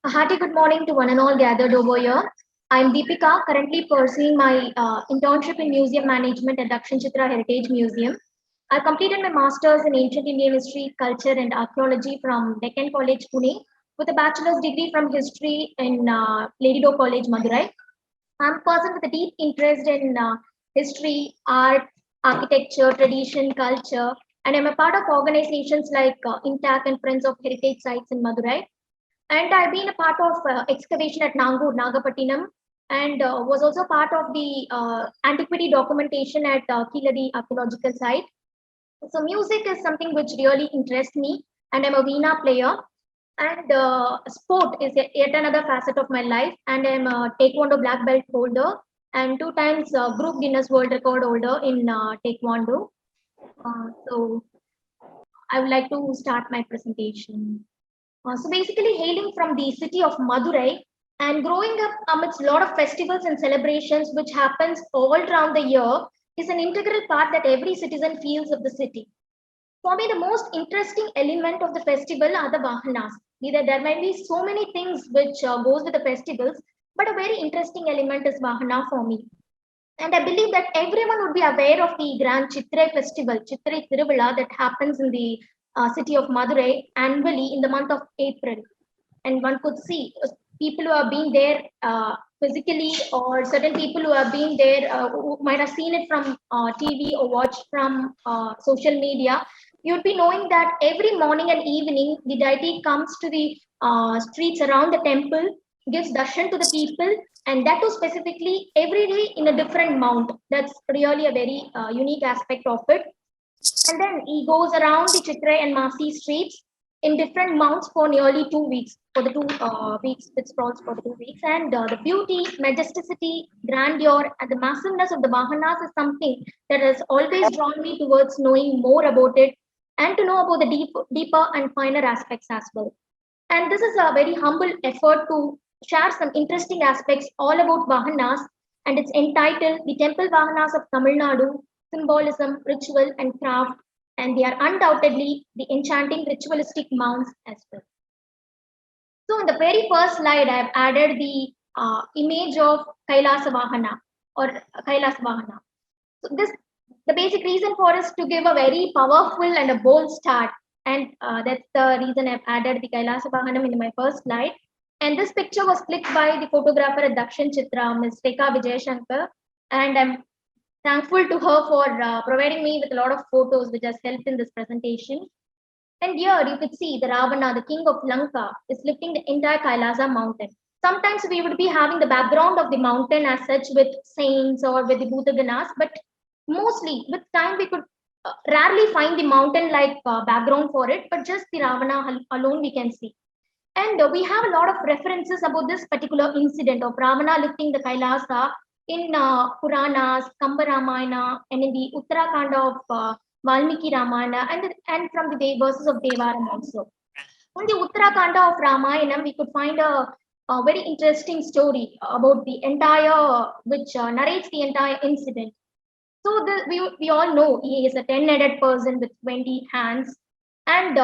A hearty good morning to one and all gathered over here. I'm Deepika, currently pursuing my internship in museum management at DakshinaChitra Heritage Museum. I completed my master's in ancient Indian history, culture, and archaeology from Deccan College, Pune, with a bachelor's degree from history in Lady Doe College, Madurai. I'm a person with a deep interest in history, art, architecture, tradition, culture, and I'm a part of organizations like Intact and Friends of Heritage Sites in Madurai. And I've been a part of excavation at Nangur, Nagapattinam, and was also part of the antiquity documentation at Kiladi archaeological site. So music is something which really interests me, and I'm a Veena player. And sport is yet another facet of my life, and I'm a Taekwondo black belt holder and two times group Guinness World Record holder in Taekwondo. So I would like to start my presentation. So basically, hailing from the city of Madurai and growing up amidst a lot of festivals and celebrations which happens all around the year is an integral part that every citizen feels of the city. For me, the most interesting element of the festival are the Vahanas. There might be so many things which goes with the festivals, but a very interesting element is Vahana for me. And I believe that everyone would be aware of the grand Chitra festival, Chitra Tiruvila, that happens in the city of Madurai annually in the month of April. And one could see people who have been there physically, or certain people who have been there who might have seen it from TV or watched from social media. You would be knowing that every morning and evening the deity comes to the streets around the temple, gives darshan to the people, and that too specifically every day in a different mount. That's really a very unique aspect of it. And then he goes around the Chitrai and Masi streets in different mounts for nearly 2 weeks, for the 2 weeks, it sprawls for the 2 weeks. And the beauty, majesticity, grandeur, and the massiveness of the Vahanas is something that has always drawn me towards knowing more about it and to know about the deeper and finer aspects as well. And this is a very humble effort to share some interesting aspects all about Vahanas, and it's entitled The Temple Vahanas of Tamil Nadu, Symbolism, Ritual, and Craft, and they are undoubtedly the enchanting ritualistic mounts as well. So in the very first slide, I've added the image of Kailasa Vahana or Kailas Vahana. So this, the basic reason for is to give a very powerful and a bold start, and that's the reason I've added the Kailasa Vahanam in my first slide. And this picture was clicked by the photographer at DakshinaChitra, Ms. Rekha Vijayashankar, and I'm thankful to her for providing me with a lot of photos which has helped in this presentation. And here you could see the Ravana, the king of Lanka, is lifting the entire Kailasa mountain. Sometimes we would be having the background of the mountain as such with saints or with the Bhutaganas, but mostly with time we could rarely find the mountain like background for it, but just the Ravana alone we can see. And we have a lot of references about this particular incident of Ravana lifting the Kailasa in Puranas, Kamba Ramayana, and in the Uttarakanda of Valmiki Ramayana, and from the verses of Devaram also. In the Uttarakanda of Ramayana, we could find a very interesting story about the entire, which narrates the entire incident. So we all know he is a 10-headed person with 20 hands, and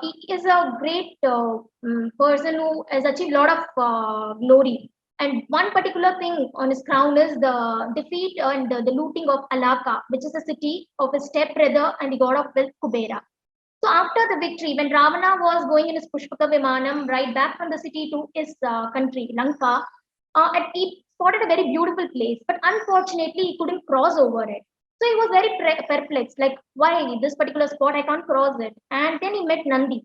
he is a great person who has achieved a lot of glory. And one particular thing on his crown is the defeat and the looting of Alaka, which is a city of his stepbrother and the god of wealth Kubera. So after the victory, when Ravana was going in his Pushpaka Vimanam right back from the city to his country, Lanka, and he spotted a very beautiful place, but unfortunately he couldn't cross over it. So he was very perplexed, like why this particular spot I can't cross it. And then he met Nandi,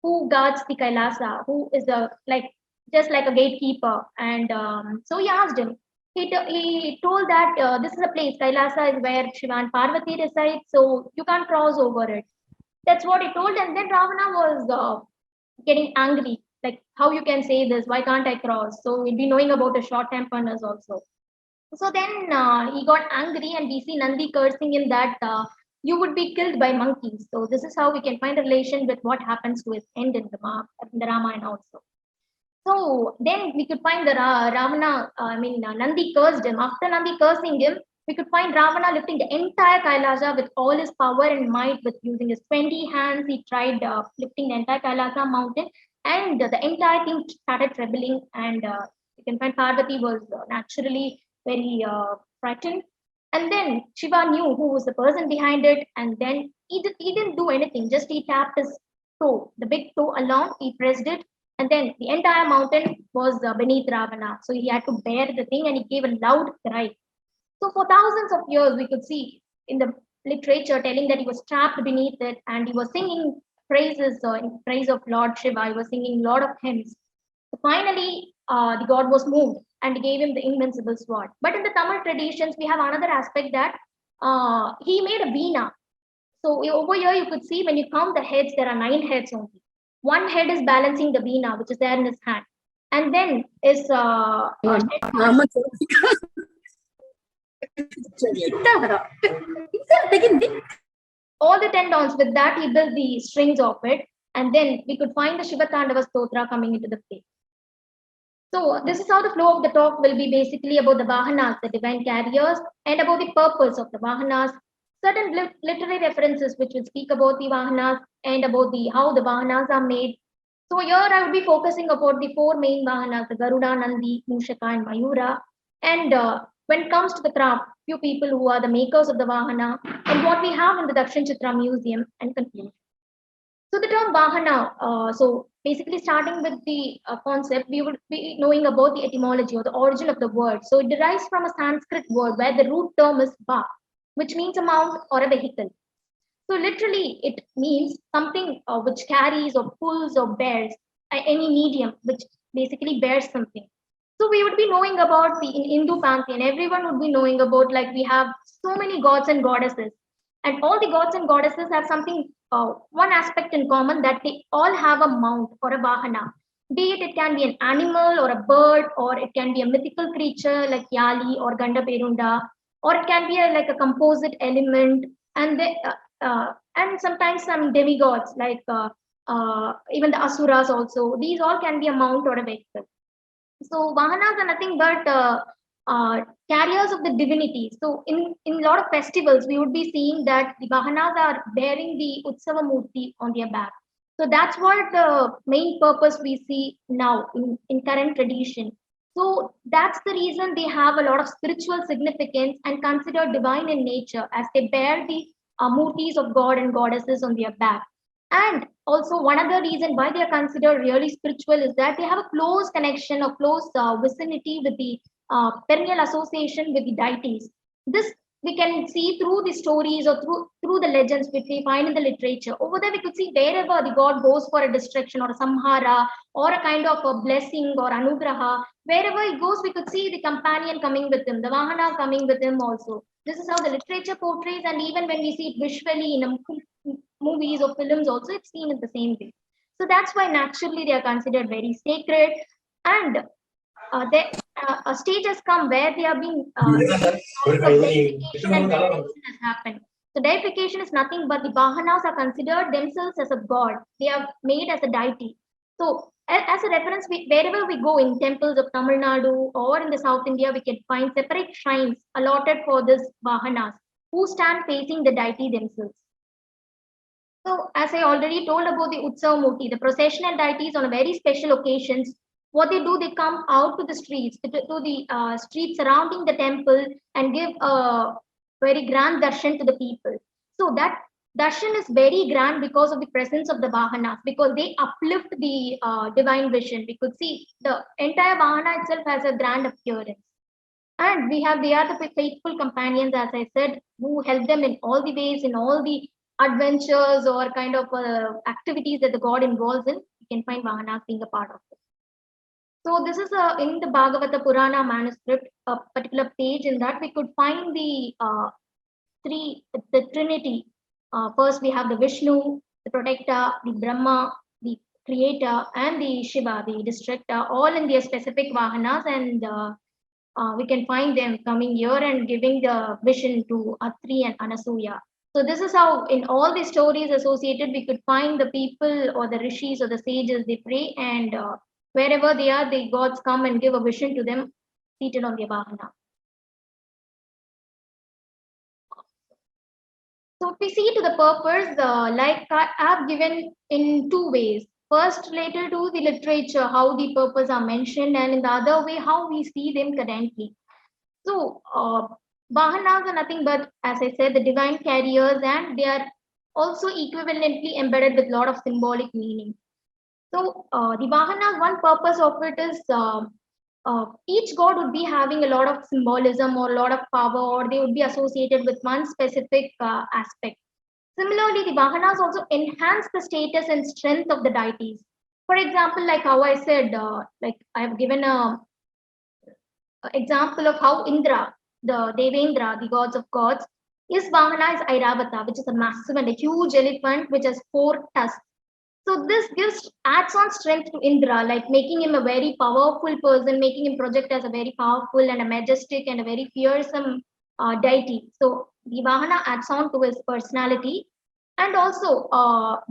who guards the Kailasa, who is a like just like a gatekeeper. And so he asked him. He told that this is a place, Kailasa is where Shiva and Parvati reside, so you can't cross over it. That's what he told, and then Ravana was getting angry, like how you can say this? Why can't I cross? So we'll be knowing about a short temperness also. So then he got angry, and we see Nandi cursing him that you would be killed by monkeys. So this is how we can find a relation with what happens to his end in the Ramayana also. So then we could find the Ravana, Nandi cursed him. After Nandi cursing him, We could find Ravana lifting the entire Kailasa with all his power and might, with using his 20 hands. He tried lifting the entire Kailasa mountain, and the entire thing started trembling. And you can find Parvati was naturally very frightened. And then Shiva knew who was the person behind it, and then he didn't do anything. Just he tapped his toe, the big toe along. He pressed it, and then the entire mountain was beneath Ravana. So he had to bear the thing, and he gave a loud cry. So for thousands of years, we could see in the literature telling that he was trapped beneath it, and he was singing praises in praise of Lord Shiva. He was singing a lot of hymns. So finally, the god was moved and gave him the invincible sword. But in the Tamil traditions, we have another aspect that he made a veena. So over here, you could see when you count the heads, there are 9 heads only. One head is balancing the veena, which is there in his hand, and then is all the 10 downs. With that, he built the strings of it, and then we could find the Shiva Tandava Stotra coming into the play. So this is how the flow of the talk will be basically about the Vahanas, the divine carriers, and about the purpose of the Vahanas, certain literary references which will speak about the Vahanas and about the how the Vahanas are made. So here I will be focusing about the 4 main Vahanas, the Garuda, Nandi, Mushaka, and Mayura. And when it comes to the craft, few people who are the makers of the Vahana and what we have in the DakshinaChitra Museum and conclusion. So the term Vahana, so basically starting with the concept, we would be knowing about the etymology or the origin of the word. So it derives from a Sanskrit word where the root term is va, which means a mount or a vehicle. So literally it means something which carries or pulls or bears any medium which basically bears something. So we would be knowing about the in Hindu pantheon, everyone would be knowing about, like, we have so many gods and goddesses, and all the gods and goddesses have something, one aspect in common, that they all have a mount or a vahana. Be it can be an animal or a bird, or it can be a mythical creature like Yali or Ganda Perunda, or it can be like a composite element, and and sometimes some demigods like even the asuras also. These all can be a mount or a vehicle. So Vahanas are nothing but carriers of the divinity. So in a lot of festivals, we would be seeing that the Vahanas are bearing the Utsava Murti on their back. So that's what the main purpose we see now in current tradition. So that's the reason they have a lot of spiritual significance and considered divine in nature, as they bear the murtis of God and goddesses on their back. And also, one other reason why they are considered really spiritual is that they have a close connection or close vicinity with the perennial association with the deities. This we can see through the stories or through the legends which we find in the literature. Over there, we could see wherever the god goes for a destruction or a samhara or a kind of a blessing or anugraha, wherever he goes, we could see the companion coming with him, the vahana coming with him also. This is how the literature portrays, and even when we see it visually in movies or films also, it's seen in the same way. So that's why naturally they are considered very sacred, and a stage has come where they are being deification and veneration has happened. So deification is nothing but the Vahanas are considered themselves as a god. They are made as a deity. So as a reference, wherever we go in temples of Tamil Nadu or in the South India, we can find separate shrines allotted for this Vahanas who stand facing the deity themselves. So, as I already told about the Utsav Murti, the processional deities on a very special occasions, what they do, they come out to the streets, to the streets surrounding the temple, and give a very grand darshan to the people. So that darshan is very grand because of the presence of the Vahanas, because they uplift the divine vision. We could see the entire Vahana itself has a grand appearance. And they are the faithful companions, as I said, who help them in all the ways, in all the adventures or kind of activities that the god involves in. You can find Vahanas being a part of it. So this is in the Bhagavata Purana manuscript, a particular page in that we could find the Trinity. First we have the Vishnu, the protector, the Brahma, the creator, and the Shiva, the destructor, all in their specific Vahanas, and we can find them coming here and giving the vision to Atri and Anasuya. So this is how in all the stories associated, we could find the people or the rishis or the sages, they pray, and wherever they are, the gods come and give a vision to them seated on their Vahana. So if we see to the purpose, like I have given in two ways. First, related to the literature, how the purpose are mentioned, and in the other way, how we see them currently. So, Vahanas are nothing but, as I said, the divine carriers, and they are also equivalently embedded with a lot of symbolic meaning. So, the Vahanas, one purpose of it is each god would be having a lot of symbolism or a lot of power, or they would be associated with one specific aspect. Similarly, the Vahanas also enhance the status and strength of the deities. For example, like how I said, like I have given a example of how Indra, the Devendra, the gods of gods, his Vahana is Airavata, which is a massive and a huge elephant which has four tusks. So this gives adds on strength to Indra, like making him a very powerful person, making him project as a very powerful and a majestic and a very fearsome deity. So the Vahana adds on to his personality, and also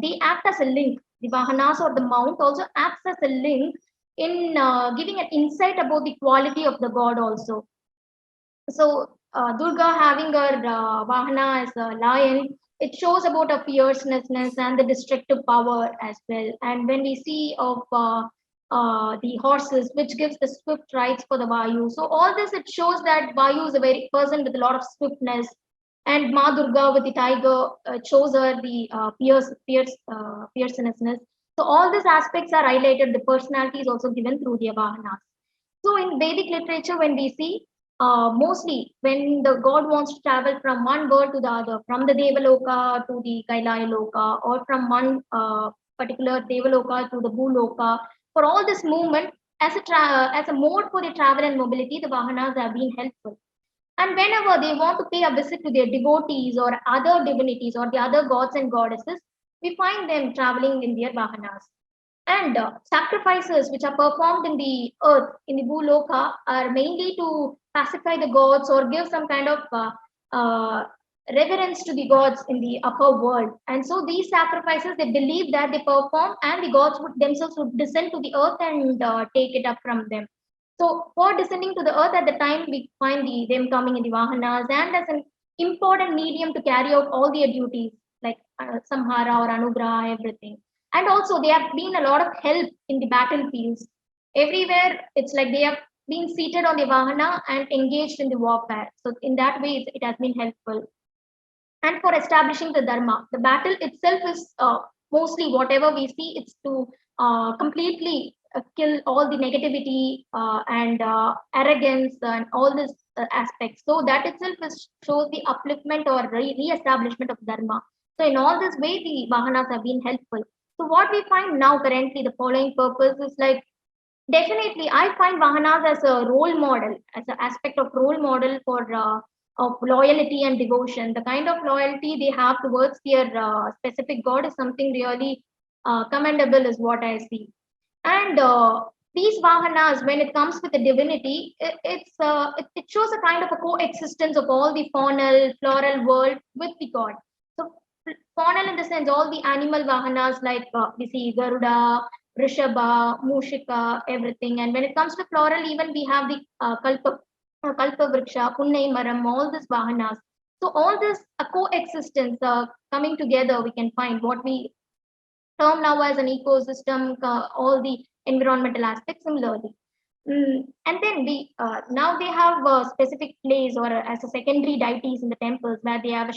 they act as a link. The Vahanas or the mount also acts as a link in giving an insight about the quality of the god also. So Durga having her Vahana as a lion, it shows about a fierceness and the destructive power as well. And when we see of the horses, which gives the swift rides for the Vayu. So all this, it shows that Vayu is a very person with a lot of swiftness, and Ma Durga with the tiger shows her the fierceness. So all these aspects are highlighted. The personality is also given through the Vahanas. So in Vedic literature, when we see mostly when the god wants to travel from one world to the other, from the Devaloka to the Kailaya Loka, or from one particular Devaloka to the Bhuloka, for all this movement, as a mode for the travel and mobility, the Vahanas have been helpful. And whenever they want to pay a visit to their devotees or other divinities or the other gods and goddesses, we find them traveling in their Vahanas. And sacrifices which are performed in the earth, in the Bhuloka, are mainly to pacify the gods or give some kind of uh, reverence to the gods in the upper world. And so these sacrifices, they believe that they perform, and the gods would themselves would descend to the earth and take it up from them. So for descending to the earth at the time, we find them coming in the Vahanas and as an important medium to carry out all their duties like Samhara or Anugraha, everything. And also they have been a lot of help in the battlefields. Everywhere it's like they have been seated on the Vahana and engaged in the warfare. So in that way, it has been helpful. And for establishing the dharma, the battle itself is mostly whatever we see, it's to completely kill all the negativity and arrogance and all these aspects. So that itself shows the upliftment or re-establishment of dharma. So in all this way, the Vahanas have been helpful. So what we find now currently, the following purpose is like, definitely, I find Vahanas as a role model, as an aspect of role model for of loyalty and devotion. The kind of loyalty they have towards their specific god is something really commendable, is what I see. And these Vahanas, when it comes with the divinity, it shows a kind of a coexistence of all the faunal, floral world with the god. So faunal in the sense, all the animal Vahanas like we see Garuda, Rishabha, Mushika, everything. And when it comes to floral, even we have the Kalpa Vriksha, Punnai Maram, all these Vahanas. So all this coexistence coming together, we can find what we term now as an ecosystem, all the environmental aspects similarly. And then we now they have a specific place or as a secondary deities in the temples where they have a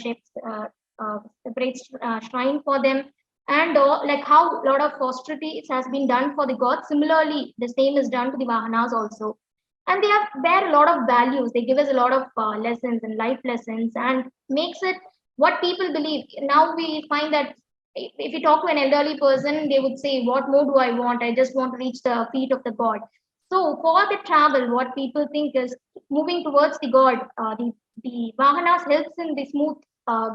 separate shrine for them, and like how a lot of austerities has been done for the gods. Similarly, the same is done to the Vahanas also, and they have bear a lot of values. They give us a lot of lessons and life lessons, and makes it what people believe. Now we find that if you talk to an elderly person, they would say, "What more do I want? I just want to reach the feet of the god." So for the travel, what people think is moving towards the god. The Vahanas helps in the smooth,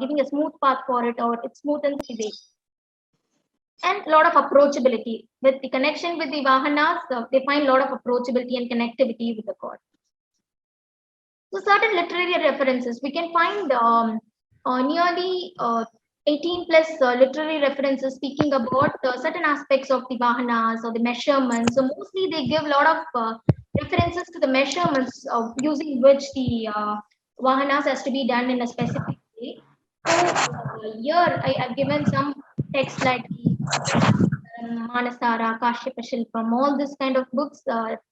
giving a smooth path for it, or it smoothens the way, and a lot of approachability with the connection with the Vahanas. They find a lot of approachability and connectivity with the god. So certain literary references we can find nearly 18 plus literary references speaking about certain aspects of the Vahanas or the measurements. So mostly they give a lot of references to the measurements using which the Vahanas has to be done in a specific way. Here I have given some text like the Manasara, Kashyapa Shilpam, all this kind of books.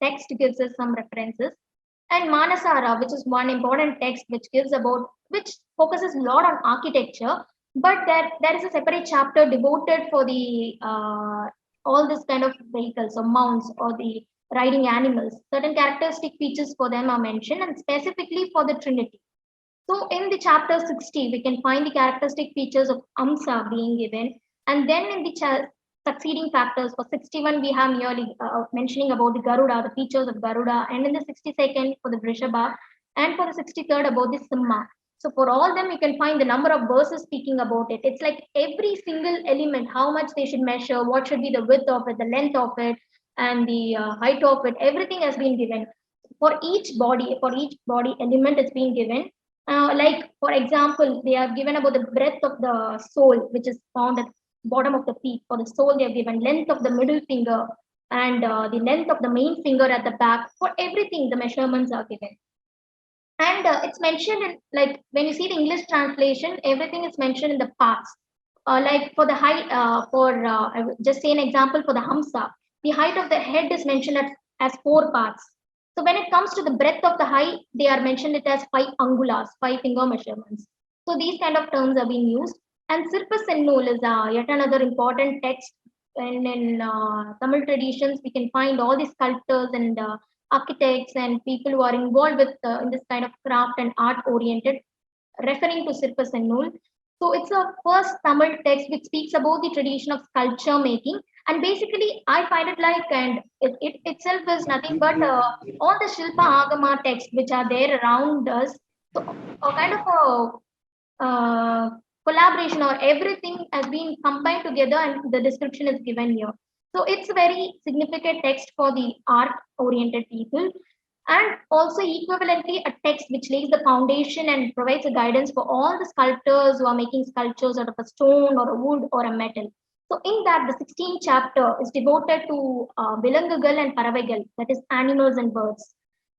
Text gives us some references. And Manasara, which is one important text which focuses a lot on architecture, but there is a separate chapter devoted for the all this kind of vehicles or mounts or the riding animals. Certain characteristic features for them are mentioned, and specifically for the Trinity. So in the chapter 60, we can find the characteristic features of AMSA being given. And then in the succeeding factors for 61, we have merely mentioning about the Garuda, the features of Garuda. And in the 62nd for the Vrishabha. And for the 63rd about the Simha. So for all them, you can find the number of verses speaking about it. It's like every single element, how much they should measure, what should be the width of it, the length of it, and the height of it. Everything has been given. For each body element is being given, like for example, they have given about the breadth of the sole, which is found at bottom of the feet. For the sole, they have given length of the middle finger and the length of the main finger at the back. For everything, the measurements are given. And it's mentioned in, like when you see the English translation, everything is mentioned in the parts. Like for the height, I will just say an example for the Hamsa, the height of the head is mentioned as 4 parts. So when it comes to the breadth of the height, they are mentioned it as 5 angulas, 5 finger measurements. So these kind of terms are being used. And Sirpa Sennul is yet another important text. And in Tamil traditions, we can find all the sculptors and architects and people who are involved with in this kind of craft and art oriented, referring to Sirpa Sennul. So it's a first Tamil text which speaks about the tradition of sculpture making. And basically, I find it like, and it itself is nothing but all the Shilpa Agama texts which are there around us. So a kind of a collaboration or everything has been combined together and the description is given here. So it's a very significant text for the art oriented people, and also equivalently a text which lays the foundation and provides a guidance for all the sculptors who are making sculptures out of a stone or a wood or a metal. So in that, the 16th chapter is devoted to Vilangugal and Paravaigal, that is animals and birds.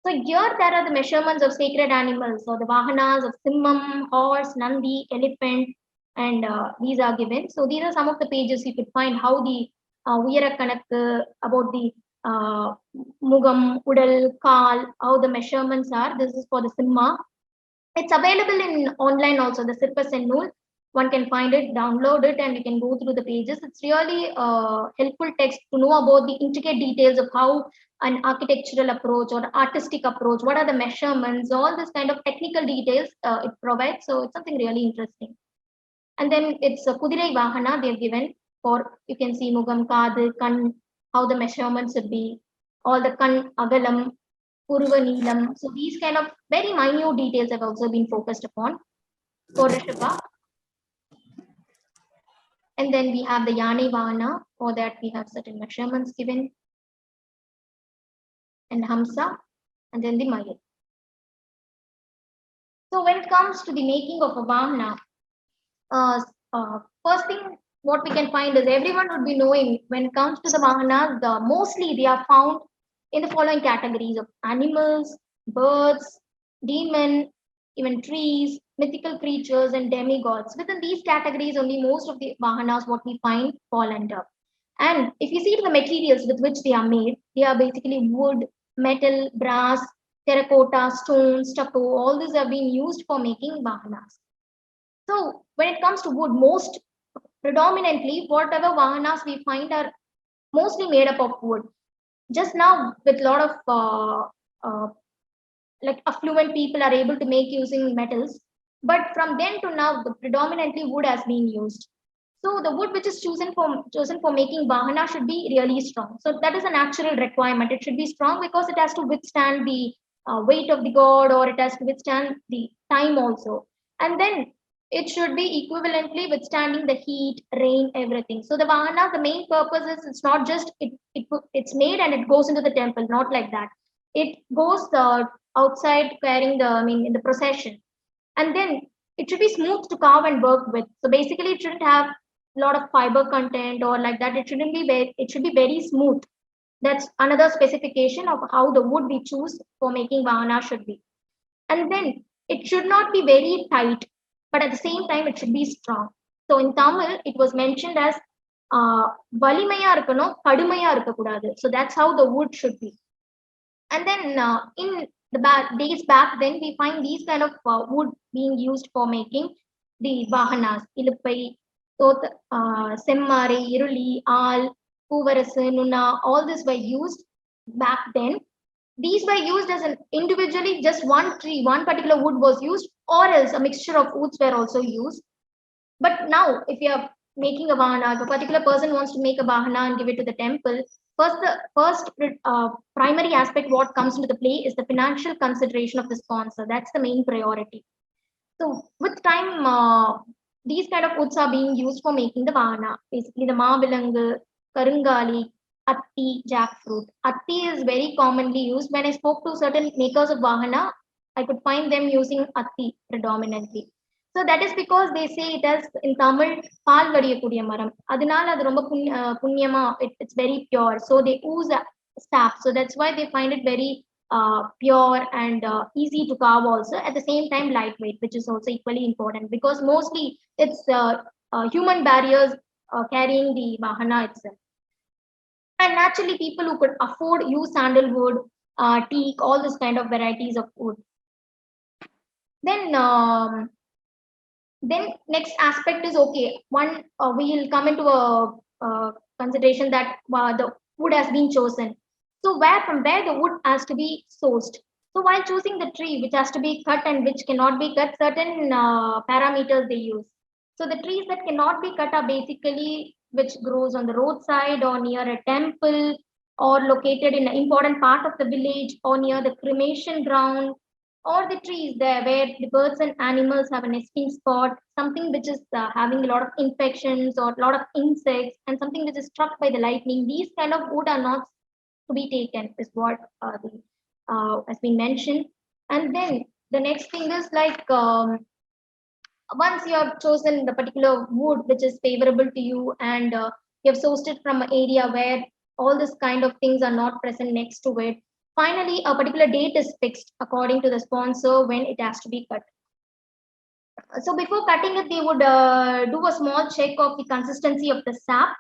So here there are the measurements of sacred animals, or the Vahanas of Simmam, horse, Nandi, elephant, and these are given. So these are some of the pages you could find how the Uyara Kanakku, about the Mugam, Udal, Kal, how the measurements are. This is for the Simma. It's available in online also, the Sirpas and Nool. One can find it, download it, and you can go through the pages. It's really a helpful text to know about the intricate details of how an architectural approach or artistic approach, what are the measurements, all this kind of technical details it provides. So it's something really interesting. And then it's a Kudirai Vahana they've given for, you can see Mugam, Kadu, Kan, how the measurements should be, all the Kan, Agalam, Purva Neelam. So these kind of very minute details have also been focused upon for Rishabha. And then we have the Yane Vahana, for that we have certain measurements given, and Hamsa, and then the Mayat. So when it comes to the making of a Vahana, first thing what we can find is everyone would be knowing when it comes to the Vahanas, mostly they are found in the following categories of animals, birds, demon, even trees, mythical creatures, and demigods. Within these categories, only most of the Vahanas what we find fall under. And if you see the materials with which they are made, they are basically wood, metal, brass, terracotta, stone, stucco, all these are being used for making Vahanas. So when it comes to wood, most predominantly whatever Vahanas we find are mostly made up of wood. Just now, with a lot of like affluent people are able to make using metals, but from then to now, the predominantly wood has been used. So the wood which is chosen for making Vahana should be really strong. So that is a natural requirement. It should be strong because it has to withstand the weight of the god, or it has to withstand the time also. And then it should be equivalently withstanding the heat, rain, everything. So the Vahana, the main purpose is it's not just it's made and it goes into the temple, not like that. It goes outside carrying in the procession, and then it should be smooth to carve and work with. So basically, it shouldn't have a lot of fiber content or like that. It shouldn't be it should be very smooth. That's another specification of how the wood we choose for making Vahana should be. And then it should not be very tight, but at the same time, it should be strong. So in Tamil, it was mentioned as valimaya irukano, kadumaya irukakudadu. So that's how the wood should be. And then in the days back then, we find these kind of wood being used for making the Vahanas, Iluppai, Semmare, Iruli, Al, Puvarasu, Nuna, all this were used back then. These were used as an individually, just one tree, one particular wood was used, or else a mixture of woods were also used. But now, if you are making a Vahana, if a particular person wants to make a Vahana and give it to the temple, first primary aspect what comes into the play is the financial consideration of the sponsor. That's the main priority. So with time, these kind of woods are being used for making the Vahana. Basically, the Maavilangu, Karungali, Atti, jackfruit. Atti is very commonly used. When I spoke to certain makers of Vahana, I could find them using Atti predominantly. So that is because they say it as in Tamil, paal vadiyakuriya maram. Adinal adu romba punyama, it's very pure. So they ooze sap. So that's why they find it very pure and easy to carve also. At the same time, lightweight, which is also equally important because mostly it's human barriers carrying the Vahana itself. And naturally, people who could afford use sandalwood, teak, all this kind of varieties of wood. Then then next aspect is okay. One we'll come into a consideration that the wood has been chosen. So where from where the wood has to be sourced. So while choosing the tree which has to be cut and which cannot be cut, certain parameters they use. So the trees that cannot be cut are basically which grows on the roadside or near a temple or located in an important part of the village or near the cremation ground or the trees there where the birds and animals have a nesting spot, something which is having a lot of infections or a lot of insects, and something which is struck by the lightning. These kind of wood are not to be taken, is what has been mentioned. And then the next thing is like once you have chosen the particular wood which is favorable to you and you have sourced it from an area where all this kind of things are not present next to it, finally a particular date is fixed according to the sponsor when it has to be cut. So before cutting it, they would do a small check of the consistency of the sap,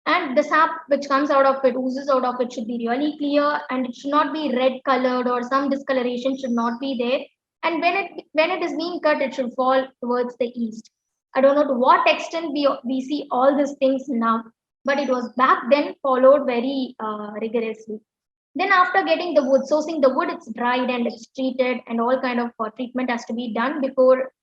and the sap which comes out of it, oozes out of it, should be really clear and it should not be red colored or some discoloration should not be there. And when it is being cut, it should fall towards the east. I don't know to what extent we see all these things now, but it was back then followed very rigorously. Then after getting the wood, sourcing the wood, it's dried and it's treated, and all kind of treatment has to be done before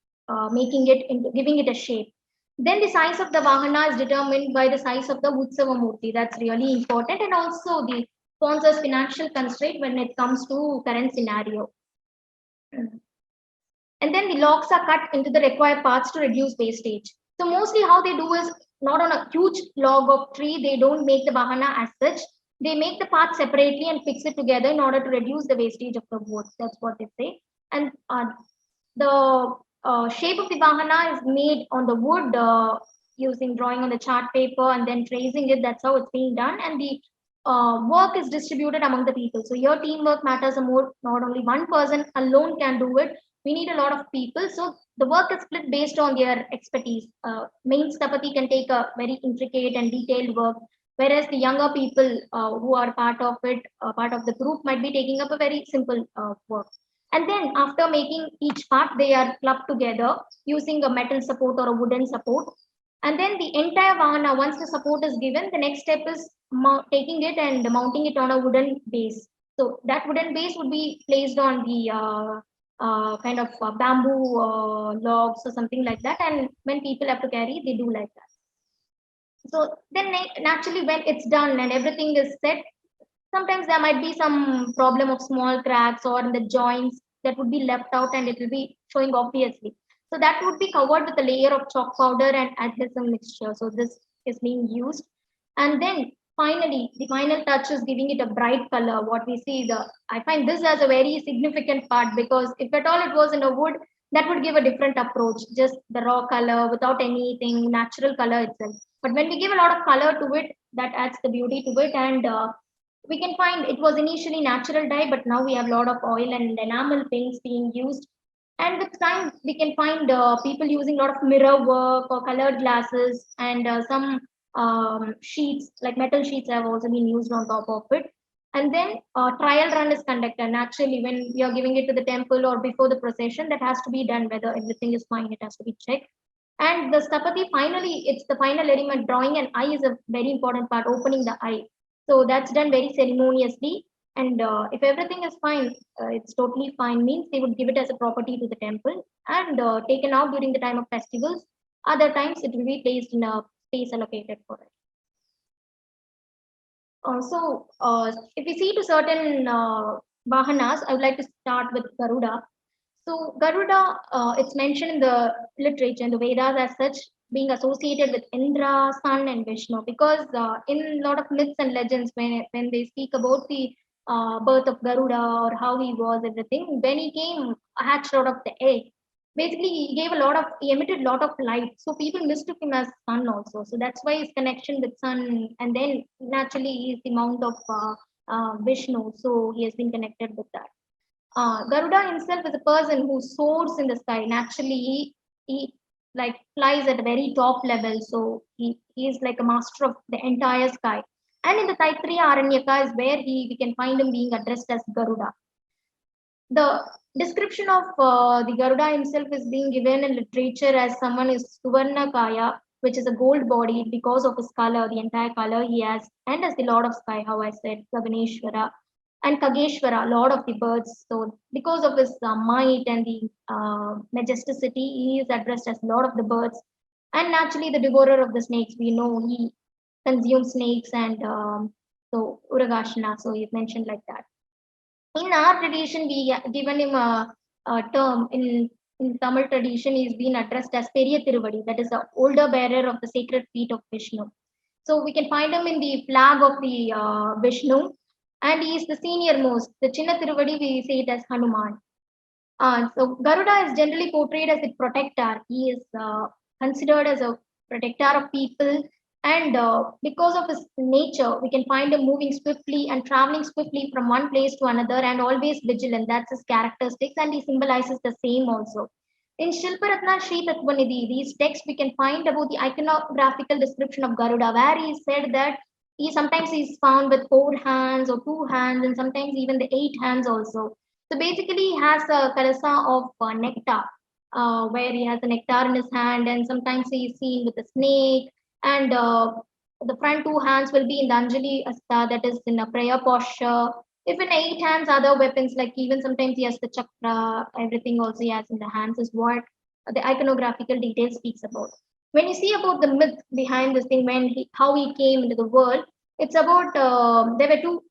making it into giving it a shape. Then the size of the Vahana is determined by the size of the Utsava Murti. That's really important, and also the sponsor's financial constraint when it comes to current scenario. And then the logs are cut into the required parts to reduce wastage. So mostly how they do is not on a huge log of tree, they don't make the Vahana as such. They make the parts separately and fix it together in order to reduce the wastage of the wood. That's what they say. And the shape of the Vahana is made on the wood using drawing on the chart paper and then tracing it. That's how it's being done. And the work is distributed among the people. So your teamwork matters more. Not only one person alone can do it. We need a lot of people. So the work is split based on their expertise. Main Stapati can take a very intricate and detailed work, whereas the younger people who are part of it, part of the group, might be taking up a very simple work. And then after making each part, they are clubbed together using a metal support or a wooden support. And then the entire Vahana, once the support is given, the next step is taking it and mounting it on a wooden base. So that wooden base would be placed on the kind of bamboo logs or something like that. And when people have to carry, they do like that. So then naturally, when it's done and everything is set, sometimes there might be some problem of small cracks or in the joints that would be left out and it will be showing obviously. So that would be covered with a layer of chalk powder and adhesive mixture. So this is being used. And then finally, the final touch is giving it a bright color. What we see, I find this as a very significant part because if at all it was in a wood, that would give a different approach, just the raw color without anything, natural color itself. But when we give a lot of color to it, that adds the beauty to it. And we can find it was initially natural dye, but now we have a lot of oil and enamel paints being used. And with time, we can find people using a lot of mirror work or colored glasses, and some sheets, like metal sheets, have also been used on top of it. And then trial run is conducted. Naturally, when we are giving it to the temple or before the procession, that has to be done. Whether everything is fine, it has to be checked. And the stapati, finally, it's the final element. Drawing an eye is a very important part, opening the eye. So that's done very ceremoniously. And if everything is fine, it's totally fine, means they would give it as a property to the temple and taken out during the time of festivals. Other times, it will be placed in a space allocated for it. If we see to certain Vahanas, I would like to start with Garuda. So Garuda, it's mentioned in the literature and the Vedas as such, being associated with Indra, Sun, and Vishnu, because in a lot of myths and legends, when they speak about the birth of Garuda or how he was, everything, when he came hatched out of the egg, basically he emitted a lot of light, so people mistook him as Sun also. So that's why his connection with Sun, and then naturally he is the mount of Vishnu, so he has been connected with that. Garuda himself is a person who soars in the sky. Naturally, he like flies at a very top level. So he is like a master of the entire sky. And in the Taittiriya Aranyaka is where we can find him being addressed as Garuda. The description of the Garuda himself is being given in literature as someone is Suvarna Kaya, which is a gold body because of his color, the entire color he has, and as the Lord of Sky, how I said, Gaganeshwara, and Kageshwara, Lord of the birds. So, because of his might and the majesticity, he is addressed as Lord of the birds. And naturally, the devourer of the snakes, we know he consumes snakes, and so Uragashana, so he mentioned like that. In our tradition, we given him a term in Tamil tradition. He's been addressed as Periya Tiruvadi, that is the older bearer of the sacred feet of Vishnu. So we can find him in the flag of the Vishnu, and he is the senior most. The Chinna Tiruvadi, we say it as Hanuman. So Garuda is generally portrayed as a protector. He is considered as a protector of people, and because of his nature, we can find him moving swiftly and traveling swiftly from one place to another, and always vigilant. That's his characteristics, and he symbolizes the same also. In Shilparatna Sri Tattvanidhi, these texts we can find about the iconographical description of Garuda, where he said that he's found with 4 hands or 2 hands, and sometimes even the 8 hands also. So basically, he has a kalasa of nectar, where he has a nectar in his hand, and sometimes he is seen with a snake, and the front 2 hands will be in the Anjali Asta, that is in a prayer posture. If in 8 hands, other weapons, like even sometimes he has the chakra, everything also he has in the hands, is what the iconographical detail speaks about. When you see about the myth behind this thing, how he came into the world, it's about there were two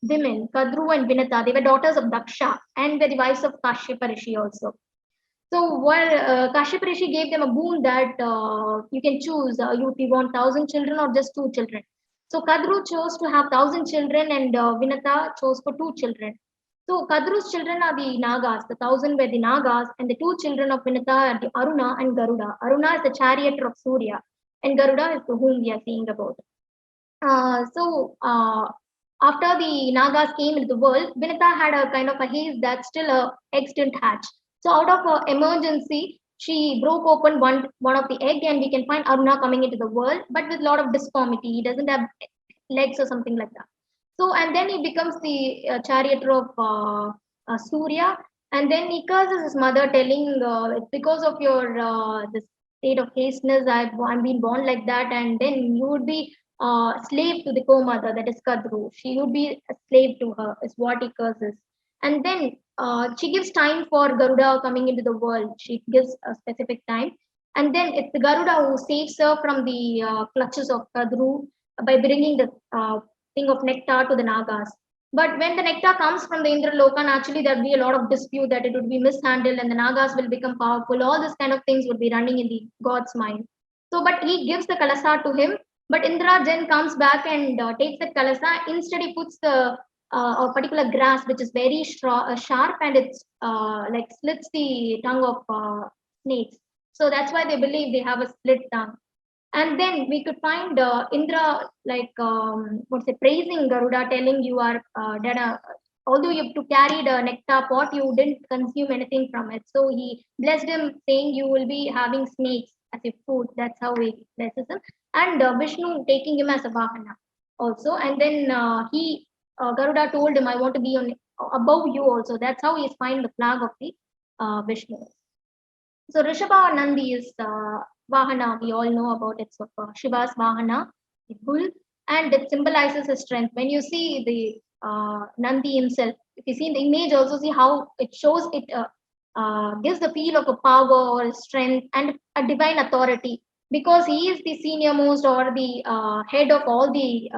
women, Kadru and Vinata. They were daughters of Daksha and were the wives of Kashyapa Rishi also. So while Kashyap Rishi gave them a boon that you can choose if you want 1,000 children or just 2 children. So Kadru chose to have 1,000 children, and Vinata chose for 2 children. So Kadru's children are the Nagas, the 1,000 were the Nagas, and the 2 children of Vinata are the Aruna and Garuda. Aruna is the charioteer of Surya, and Garuda is the whom we are seeing about. After the Nagas came into the world, Vinita had a kind of a haze that still a eggs didn't hatch. So out of emergency, she broke open one of the egg, and we can find Aruna coming into the world, but with a lot of disformity. He doesn't have legs or something like that. So and then he becomes the charioteer of Surya, and then he curses his mother, telling, "It's because of your this state of hasteness, I'm being born like that, and then you would be slave to the co-mother, that is Kadru. She would be a slave to her," is what he curses. And then she gives time for Garuda coming into the world. She gives a specific time. And then it's the Garuda who saves her from the clutches of Kadru by bringing the thing of nectar to the Nagas. But when the nectar comes from the Indraloka, naturally there'll be a lot of dispute that it would be mishandled and the Nagas will become powerful. All this kind of things would be running in the god's mind. So, but he gives the Kalasa to him, but Indra then comes back and takes the kalasa. Instead, he puts the a particular grass which is very sharp, and it's like slits the tongue of snakes. So that's why they believe they have a split tongue. And then we could find Indra like what's it, praising Garuda, telling you are although you have to carry the nectar pot, you didn't consume anything from it. So he blessed him, saying, "You will be having snakes as your food." That's how he blesses him. And Vishnu taking him as a Vahana also. And then Garuda told him, "I want to be on above you also." That's how he finds the flag of the Vishnu. So Rishabha Nandi is Vahana. We all know about it. So Shiva's Vahana, the bull, and it symbolizes his strength. When you see the Nandi himself, if you see the image, also see how it shows it gives the feel of a power or strength and a divine authority, because he is the senior most or the head of all the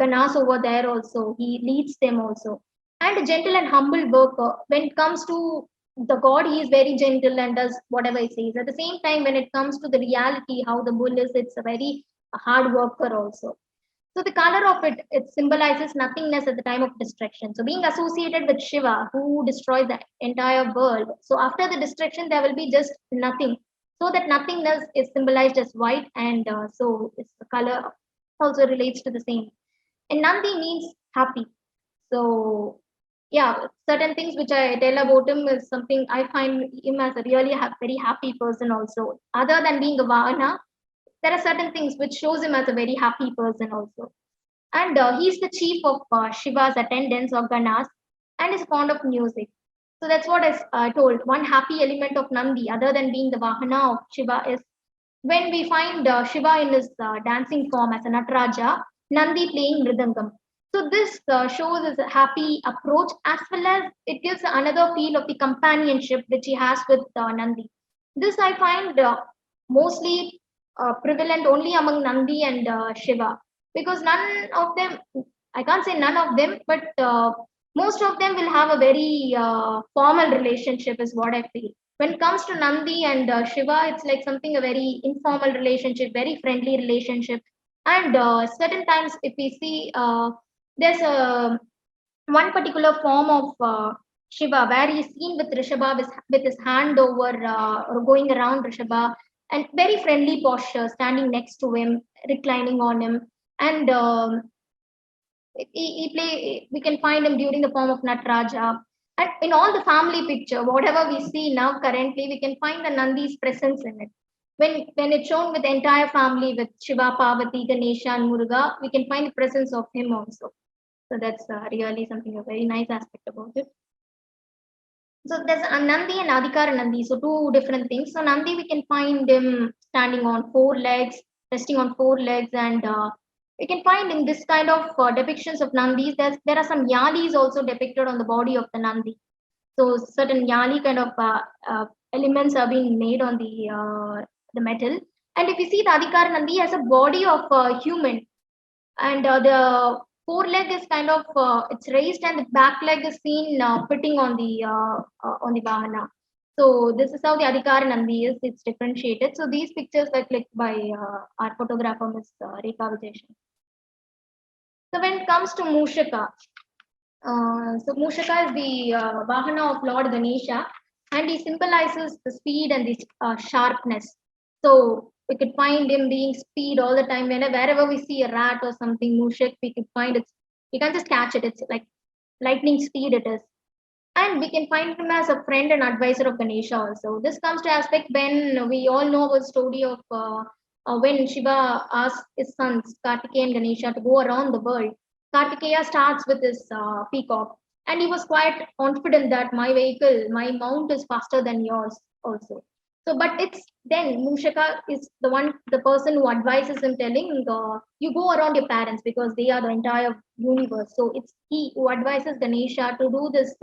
ganas over there. Also, he leads them also, and a gentle and humble worker. When it comes to the god, he is very gentle and does whatever he says. At the same time, when it comes to the reality how the bull is, it's a very hard worker also. So the color of it, it symbolizes nothingness at the time of destruction. So being associated with Shiva, who destroyed the entire world, so after the destruction there will be just nothing. So that nothingness is symbolized as white, and so it's the color also relates to the same. And Nandi means happy. So yeah, certain things which I tell about him is something I find him as a really very happy person also. Other than being a Vahana, there are certain things which shows him as a very happy person also. And he's the chief of Shiva's attendants or Ganas, and is fond of music. So that's what I told. One happy element of Nandi, other than being the Vahana of Shiva, is when we find Shiva in his dancing form as a Nataraja, Nandi playing Mridangam. So this shows his happy approach, as well as it gives another feel of the companionship which he has with Nandi. This I find mostly prevalent only among Nandi and Shiva, because none of them, I can't say none of them, but most of them will have a very formal relationship, is what I feel. When it comes to Nandi and Shiva, it's like something a very informal relationship, very friendly relationship. And certain times, if we see, there's a one particular form of Shiva where he's seen with Rishabha with his hand over or going around Rishabha, and very friendly posture, standing next to him, reclining on him, and we can find him during the form of Nataraja. And in all the family picture, whatever we see now currently, we can find the Nandi's presence in it. When it's shown with the entire family with Shiva, Parvati, Ganesha, and Muruga, we can find the presence of him also. So that's really something a very nice aspect about it. So there's a Nandi and Adhikara Nandi, so two different things. So Nandi, we can find him standing on four legs, resting on four legs, and we can find in this kind of depictions of Nandis, there are some yalis also depicted on the body of the Nandi. So certain yali kind of elements are being made on the metal. And if you see the Adhikara Nandi has a body of a human, and the foreleg is kind of it's raised, and the back leg is seen fitting on the Vahana. So this is how the Adhikara Nandi is. It's differentiated. So these pictures were clicked by our photographer, Ms. Rekha Vijayashan. So when it comes to Mushaka, so Mushaka is the Vahana of Lord Ganesha, and he symbolizes the speed and the sharpness. So we could find him being speed all the time. Wherever we see a rat or something, Mushak, we could find it. We can just catch it. It's like lightning speed it is. And we can find him as a friend and advisor of Ganesha also. This comes to aspect when we all know about the story of when Shiva asked his sons, Kartikeya and Ganesha, to go around the world. Kartikeya starts with his peacock, and he was quite confident that my vehicle, my mount is faster than yours also. So, but it's then Mushaka is the person who advises him, telling, you go around your parents because they are the entire universe. So it's he who advises Ganesha to do this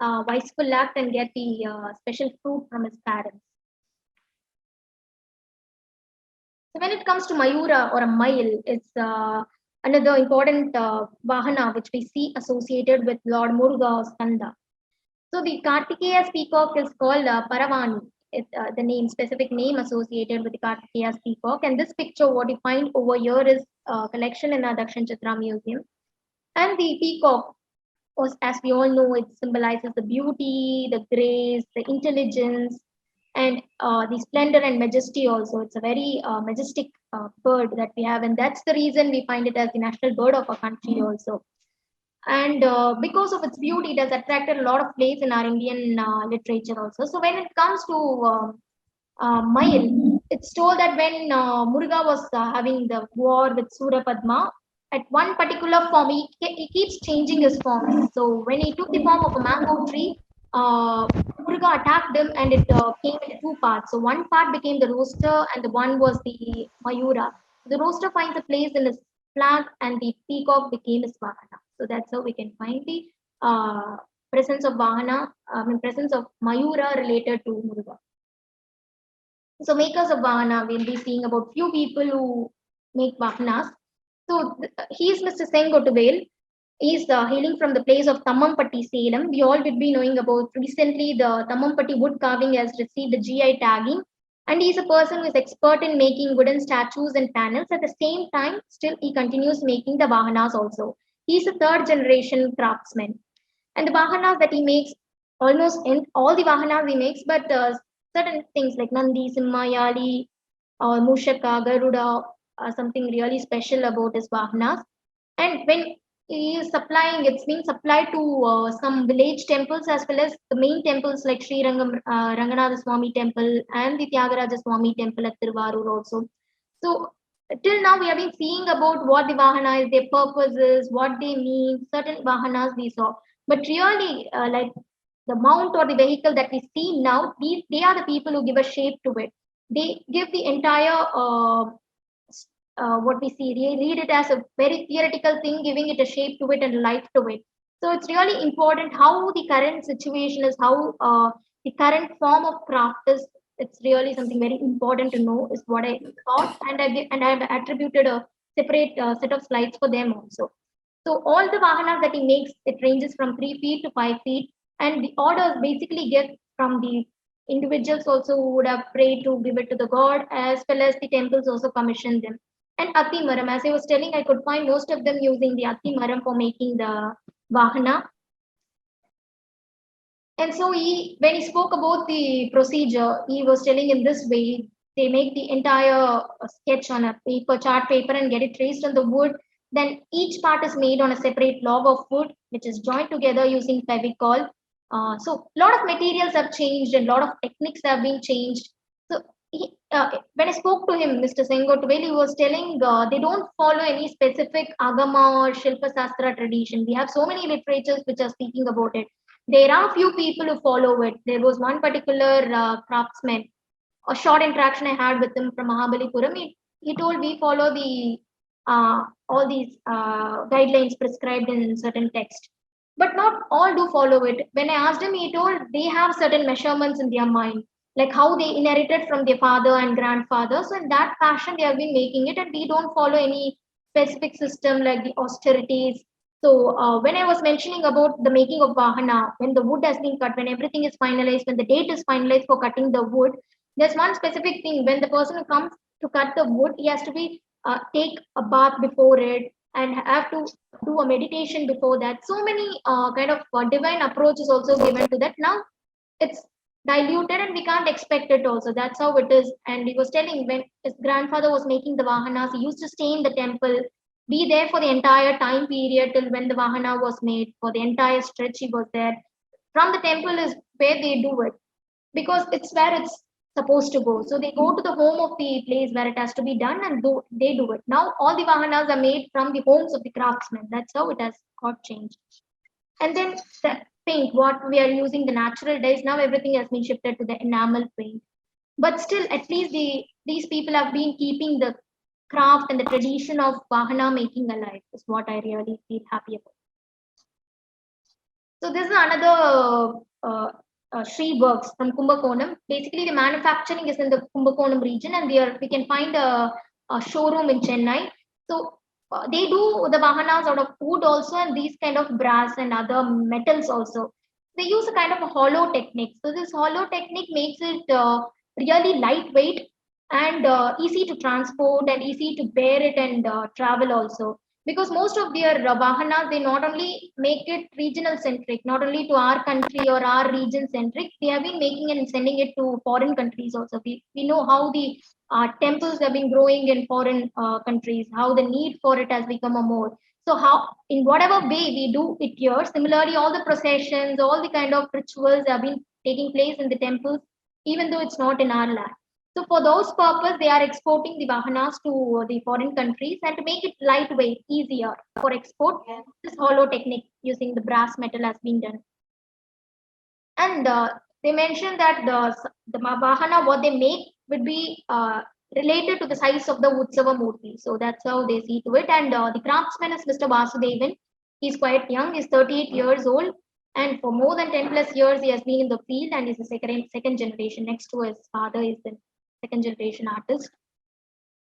wiseful act and get the special fruit from his parents. So when it comes to Mayura or a Mail, it's another important Vahana which we see associated with Lord Muruga or Skanda. So the Kartikeya's peacock is called Paravani. It's the specific name associated with the Kartikeya's peacock. And this picture, what you find over here, is a collection in our DakshinaChitra museum. And the peacock, as we all know, it symbolizes the beauty, the grace, the intelligence, and the splendor and majesty also. It's a very majestic bird that we have, and that's the reason we find it as the national bird of our country also. And because of its beauty, it has attracted a lot of place in our Indian literature also. So when it comes to Mayil, it's told that when Muruga was having the war with Surapadma, at one particular form, he keeps changing his form. So when he took the form of a mango tree, Muruga attacked him and it came into two parts. So one part became the rooster and the one was the Mayura. The rooster finds a place in his flag and the peacock became his Vahana. So that's how we can find the presence of Vahana, presence of Mayura related to Muruga. So makers of Vahana, we'll be seeing about few people who make Vahanas. So he is Mr. Sengotuvel. He is hailing from the place of Thammampatti, Salem. We all will be knowing about recently the Thammampatti wood carving has received the GI tagging. And he is a person who is expert in making wooden statues and panels. At the same time, still he continues making the Vahanas also. He is a third generation craftsman. And the Vahanas that he makes, almost in all the Vahanas he makes, but certain things like Nandi, Simha, Yali, or Mushaka, Garuda, something really special about his Vahanas. And when he is supplying, it's being supplied to some village temples as well as the main temples like Sri Ranganatha Swami temple and the Tyagaraja Swami temple at Tiruvarur also. So till now we have been seeing about what the Vahana is, their purposes, what they mean, certain Vahanas we saw. But really, like the mount or the vehicle that we see now, they are the people who give a shape to it. They give the entire what we see, read it as a very theoretical thing, giving it a shape to it and life to it. So it's really important how the current situation is, how the current form of craft is. It's really something very important to know, is what I thought, and I've attributed a separate set of slides for them also. So all the vahanas that he makes, it ranges from 3 feet to 5 feet, and the orders basically get from the individuals also who would have prayed to give it to the god, as well as the temples also commission them. And Ati Maram, as I was telling, I could find most of them using the Ati Maram for making the Vahana. And so when he spoke about the procedure, he was telling in this way, they make the entire sketch on a paper, chart paper, and get it traced on the wood. Then each part is made on a separate log of wood, which is joined together using Fevicol. So a lot of materials have changed and a lot of techniques have been changed. So when I spoke to him, Mr. Sengotuvel, he was telling they don't follow any specific Agama or Shilpa Sastra tradition. We have so many literatures which are speaking about it. There are few people who follow it. There was one particular craftsman, a short interaction I had with him from Mahabalipuram. He told we follow the all these guidelines prescribed in certain text, but not all do follow it. When I asked him, he told they have certain measurements in their mind, like how they inherited from their father and grandfather. So in that fashion, they have been making it, and we don't follow any specific system like the austerities. So when I was mentioning about the making of Vahana, when the wood has been cut, when everything is finalized, when the date is finalized for cutting the wood, there's one specific thing. When the person who comes to cut the wood, he has to be take a bath before it and have to do a meditation before that. So many kind of divine approach is also given to that. Now it's diluted and we can't expect it also. That's how it is. And he was telling when his grandfather was making the Vahanas, he used to stay in the temple, be there for the entire time period till when the Vahana was made. For the entire stretch, he was there. From the temple is where they do it because it's where it's supposed to go. So they go to the home of the place where it has to be done and they do it. Now all the Vahanas are made from the homes of the craftsmen. That's how it has got changed. And then the paint, what we are using, the natural dyes, now everything has been shifted to the enamel paint. But still, at least these people have been keeping the craft and the tradition of Vahana making alive, is what I really feel happy about. So this is another Sri works from Kumbakonam. Basically, the manufacturing is in the Kumbakonam region, and we can find a showroom in Chennai. So they do the vahanas out of wood also, and these kind of brass and other metals also. They use a kind of a hollow technique. So this hollow technique makes it really lightweight and easy to transport and easy to bear it and travel also, because most of their vahanas, they not only make it regional centric, not only to our country or our region centric, they have been making it and sending it to foreign countries also. We know how the temples have been growing in foreign countries, how the need for it has become a more. So how, in whatever way we do it here, similarly, all the processions, all the kind of rituals have been taking place in the temples, even though it's not in our land. So for those purpose, they are exporting the Vahanas to the foreign countries, and to make it lightweight, easier for export, this hollow technique using the brass metal has been done. And they mentioned that the Vahana, what they make would be related to the size of the Utsava Murti. So that's how they see to it. And the craftsman is Mr. Vasudevan. He's quite young, he's 38 years old. And for more than 10 plus years, he has been in the field and is a second generation. Next to his father is the second generation artist.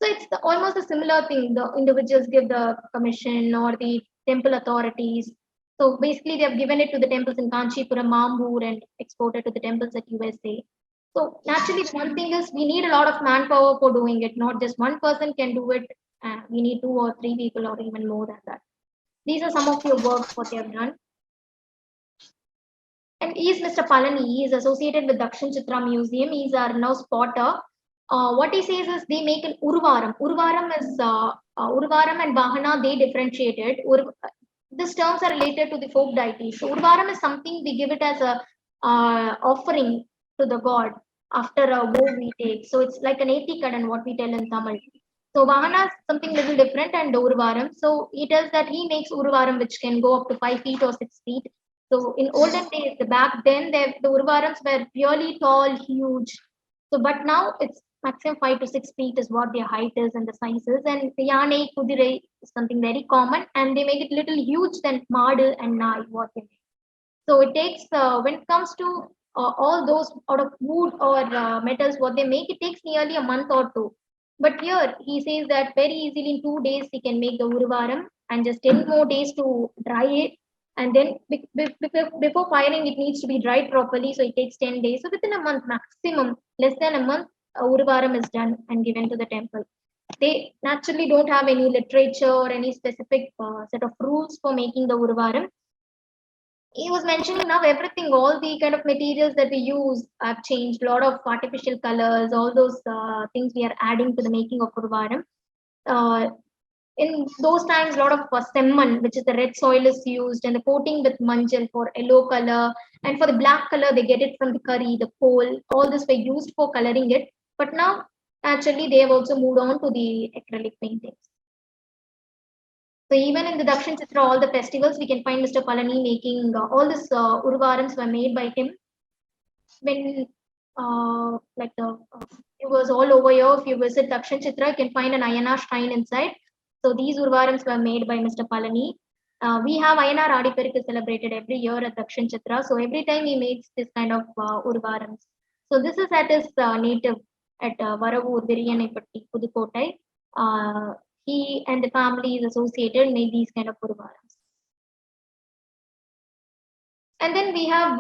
So it's almost a similar thing. The individuals give the commission or the temple authorities. So basically, they have given it to the temples in Kanchipuram, Mambur, and exported to the temples at USA. So naturally, one thing is we need a lot of manpower for doing it. Not just one person can do it. We need 2 or 3 people, or even more than that. These are some of your works what they have done. And he is Mr. Palani. He is associated with DakshinaChitra Museum. He is our now spotter. What he says is they make an Urvaram. Urvaram and Vahana, they differentiated. These terms are related to the folk deities. So Urvaram is something we give it as a offering to the god after a vow we take. So it's like an etikadan, what we tell in Tamil. So Vahana is something little different, and Urvaram. So he tells that he makes Urvaram which can go up to 5 feet or 6 feet. So in olden days, back then, the Urvarams were really tall, huge. So but now it's maximum 5 to 6 feet is what their height is and the sizes. And the Yane Kudire is something very common, and they make it little huge than Madal and Nai, what they make. So it takes, when it comes to all those out of wood or metals, what they make, it takes nearly a month or two. But here he says that very easily in 2 days he can make the Urvaram, and just 10 more days to dry it. And then before firing, it needs to be dried properly. So it takes 10 days. So within a month, maximum, less than a month, Urvaram is done and given to the temple. They naturally don't have any literature or any specific set of rules for making the Urvaram. He was mentioning now everything, all the kind of materials that we use have changed. A lot of artificial colors, all those things we are adding to the making of Urvaram. In those times, a lot of semman, which is the red soil, is used, and the coating with manjal for yellow color. And for the black color, they get it from the curry, the coal. All this were used for coloring it. But now, actually, they have also moved on to the acrylic paintings. So even in the DakshinaChitra, all the festivals, we can find Mr. Palani making all these Urvarams were made by him. When it was all over here, if you visit DakshinaChitra, you can find an Ayana shrine inside. So these Urvarams were made by Mr. Palani. We have Ayanar Adiperikku celebrated every year at DakshinaChitra. So every time he makes this kind of Urvarams. So this is at his native at Varavur, Viriyanepatti, Pudukkottai. He and the family is associated, made these kind of Urvarams. And then we have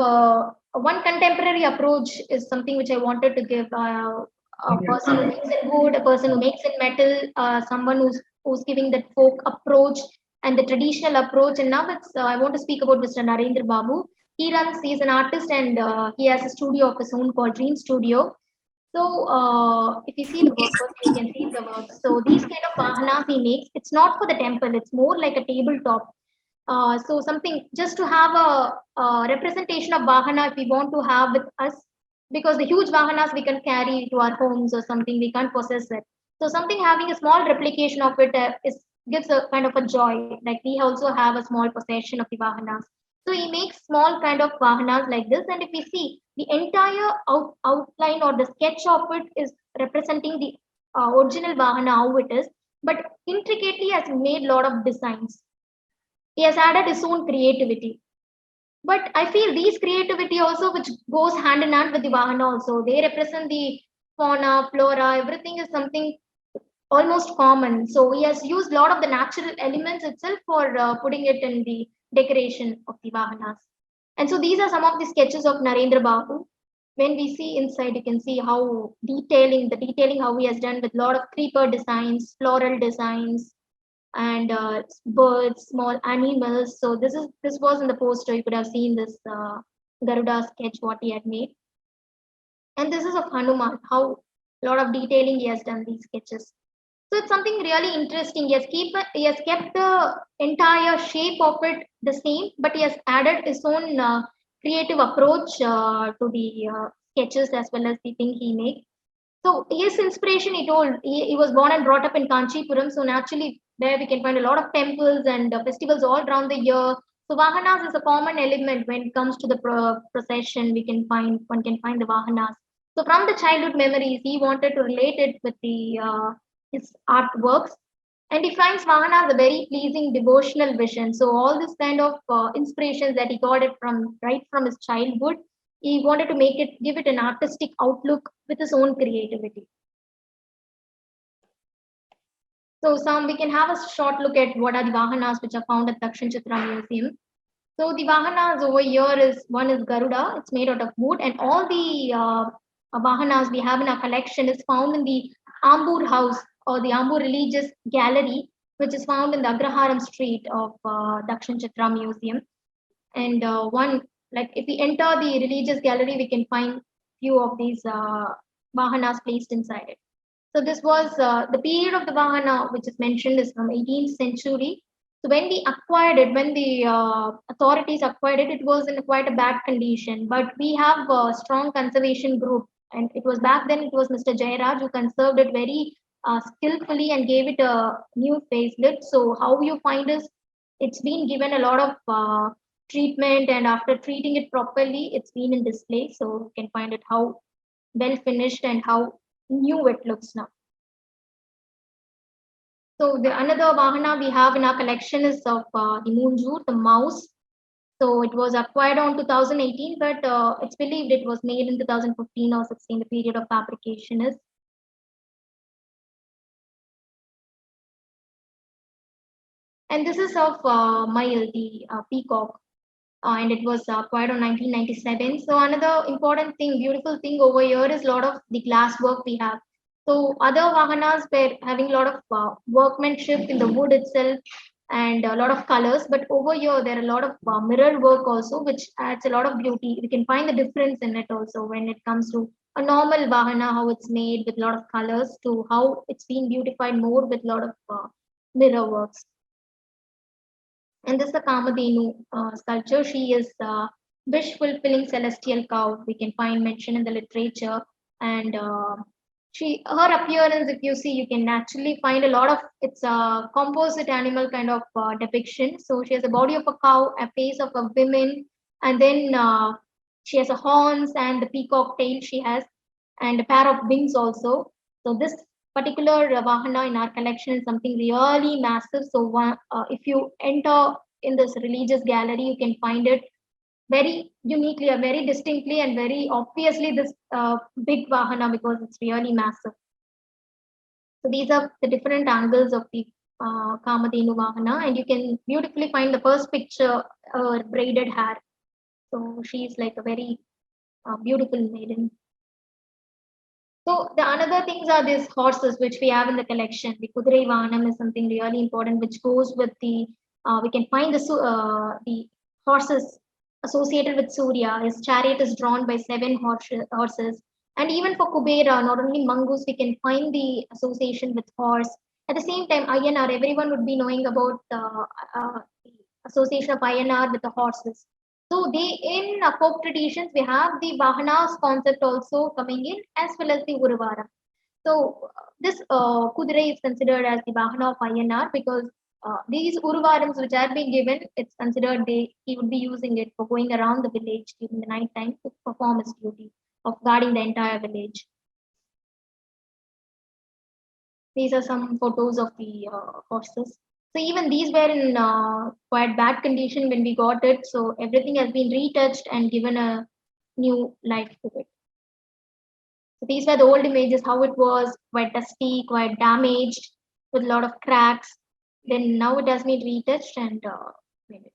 one contemporary approach is something which I wanted to give. A person who makes in wood, a person who makes in metal, someone who's giving that folk approach and the traditional approach. And now it's I want to speak about Mr. Narendra Babu. He's an artist, and he has a studio of his own called Dream Studio. So if you see the work, you can see the work. So these kind of vahanas he makes, it's not for the temple, it's more like a tabletop. So something just to have a representation of Vahana if we want to have with us, because the huge Vahanas we can carry to our homes or something, we can't possess it. So something having a small replication of it gives a kind of a joy. Like we also have a small possession of the Vahanas. So he makes small kind of Vahanas like this, and if we see the entire outline or the sketch of it is representing the original Vahana how it is, but intricately has made a lot of designs. He has added his own creativity. But I feel these creativity also, which goes hand in hand with the Vahana also, they represent the fauna, flora, everything is something almost common. So he has used a lot of the natural elements itself for putting it in the decoration of the Vahanas. And so these are some of the sketches of Narendra Babu. When we see inside, you can see how detailing how he has done with a lot of creeper designs, floral designs, and birds, small animals. So this was in the poster. You could have seen this Garuda sketch what he had made. And this is of Hanuman, how a lot of detailing he has done these sketches. So it's something really interesting. He has kept the entire shape of it the same, but he has added his own creative approach to the sketches as well as the thing he makes. So his inspiration, he told, he was born and brought up in Kanchipuram. So naturally, there we can find a lot of temples and festivals all around the year. So Vahanas is a common element when it comes to the procession. One can find the Vahanas. So from the childhood memories, he wanted to relate it with the his artworks, and he finds Vahanas a very pleasing devotional vision. So all this kind of inspirations that he got it from right from his childhood, he wanted to give it an artistic outlook with his own creativity. So some we can have a short look at what are the Vahanas which are found at DakshinaChitra Museum. So the Vahanas over here is one is Garuda. It's made out of wood, and all the Vahanas we have in our collection is found in the Ambur House or the Ambur Religious Gallery, which is found in the Agraharam Street of DakshinaChitra Museum. And one like if we enter the religious gallery, we can find few of these Vahanas placed inside it. So this was the period of the Vahana, which is mentioned, is from 18th century. So when we acquired it, when the authorities acquired it, it was in quite a bad condition. But we have a strong conservation group, and it was back then. It was Mr. Jairaj who conserved it very skillfully and gave it a new facelift. So how you find is it's been given a lot of treatment, and after treating it properly, it's been in display. So you can find it how well finished and how new it looks now. So the another Vahana we have in our collection is of the Moonjur, the mouse. So it was acquired on 2018, but it's believed it was made in 2015 or 16. The period of fabrication is. And this is of Mail, the peacock, and it was acquired on 1997. So another important thing, beautiful thing over here is a lot of the glass work we have. So other Vahanas were having a lot of workmanship in the wood itself and a lot of colors, but over here there are a lot of mirror work also, which adds a lot of beauty. We can find the difference in it also when it comes to a normal Vahana, how it's made with a lot of colors, to how it's been beautified more with a lot of mirror works. And this is the Kamadhenu sculpture. She is wish fulfilling celestial cow. We can find mention in the literature, and her appearance. If you see, you can actually find a lot of it's a composite animal kind of depiction. So she has a body of a cow, a face of a woman, and then she has a horns and the peacock tail she has, and a pair of wings also. So this particular Vahana in our collection is something really massive. So if you enter in this religious gallery, you can find it very uniquely, very distinctly, and very obviously this big Vahana because it's really massive. So these are the different angles of the Kamadhenu Vahana, and you can beautifully find the first picture, braided hair. So she's like a very beautiful maiden. So the another things are these horses which we have in the collection. The Kudirai Vahanam is something really important, which goes with the we can find the horses associated with Surya. His chariot is drawn by 7 horses. And even for Kubera, not only Mangus, we can find the association with horse. At the same time, Ayanar, everyone would be knowing about the association of Ayanar with the horses. So they in folk traditions we have the Vahanas concept also coming in as well as the Uruvara. So this Kudirai is considered as the Vahana of Ayanar because these Uruvarams which are being given, it's considered he would be using it for going around the village during the night time to perform his duty of guarding the entire village. These are some photos of the horses. So even these were in quite bad condition when we got it. So everything has been retouched and given a new life to it. So these were the old images, how it was quite dusty, quite damaged, with a lot of cracks. Then now it has been retouched and made it.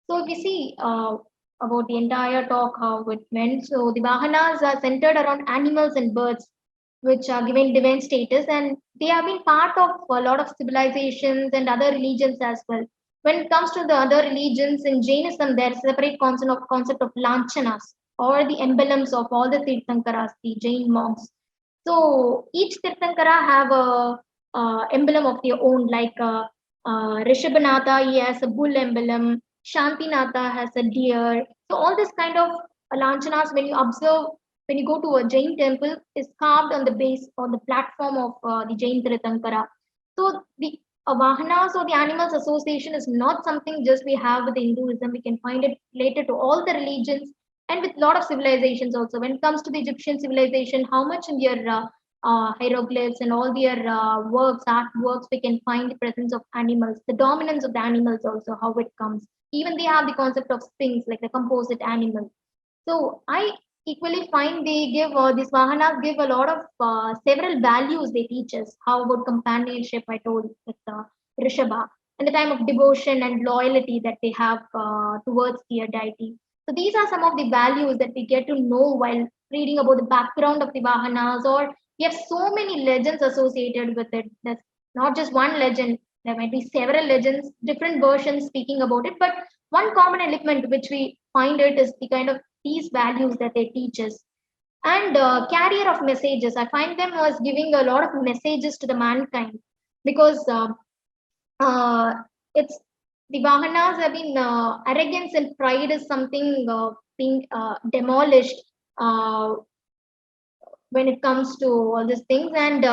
So if we see about the entire talk, how it went. So the Vahanas are centered around animals and birds, which are given divine status, and they have been part of a lot of civilizations and other religions as well. When it comes to the other religions in Jainism, there is a separate concept of lanchanas or the emblems of all the Tirthankaras, the Jain monks. So each Tirthankara have a emblem of their own, like Rishabhanatha, he has a bull emblem, Shantinatha has a deer. So all this kind of lanchanas, when you observe, when you go to a Jain temple, is carved on the base, on the platform of the Jain Tirthankara. So the Vahanas or the animals association is not something just we have with Hinduism. We can find it related to all the religions and with a lot of civilizations also. When it comes to the Egyptian civilization, how much in their hieroglyphs and all their works, artworks, we can find the presence of animals, the dominance of the animals also, how it comes. Even they have the concept of sphinx, like the composite animal. So I equally find they give these Vahanas give a lot of several values they teach us. How about companionship? I told with Rishabha, and the time of devotion and loyalty that they have towards their deity. So these are some of the values that we get to know while reading about the background of the Vahanas, or we have so many legends associated with it. There's not just one legend. There might be several legends, different versions speaking about it, but one common element which we find it is the kind of these values that they teach us. And carrier of messages, I find them as giving a lot of messages to the mankind, because uh, it's the Vahanas have been arrogance and pride is something being demolished uh, when it comes to all these things, and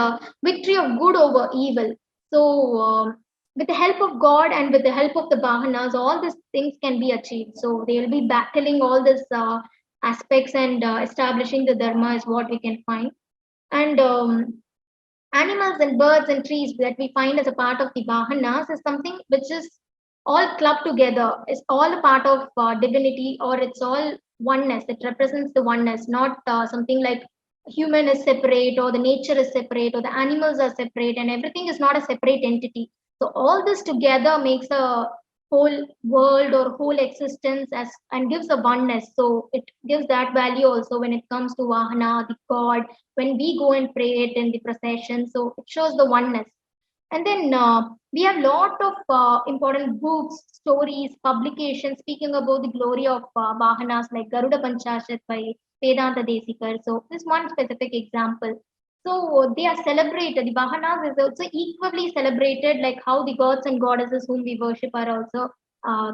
victory of good over evil. So with the help of God and with the help of the Vahanas, all these things can be achieved. So they will be battling all these aspects and establishing the dharma is what we can find. And animals and birds and trees that we find as a part of the Vahanas is something which is all clubbed together. It's all a part of divinity, or it's all oneness. It represents the oneness, not something like human is separate, or the nature is separate, or the animals are separate, and everything is not a separate entity. So all this together makes a whole world or whole existence as and gives a oneness. So it gives that value also when it comes to Vahana, the god, when we go and pray it in the procession. So it shows the oneness. And then we have lot of important books, stories, publications speaking about the glory of Vahanas, like Garuda Panchashat by Vedanta Desikar. So this one specific example. So they are celebrated. The Vahanas is also equally celebrated, like how the gods and goddesses whom we worship are also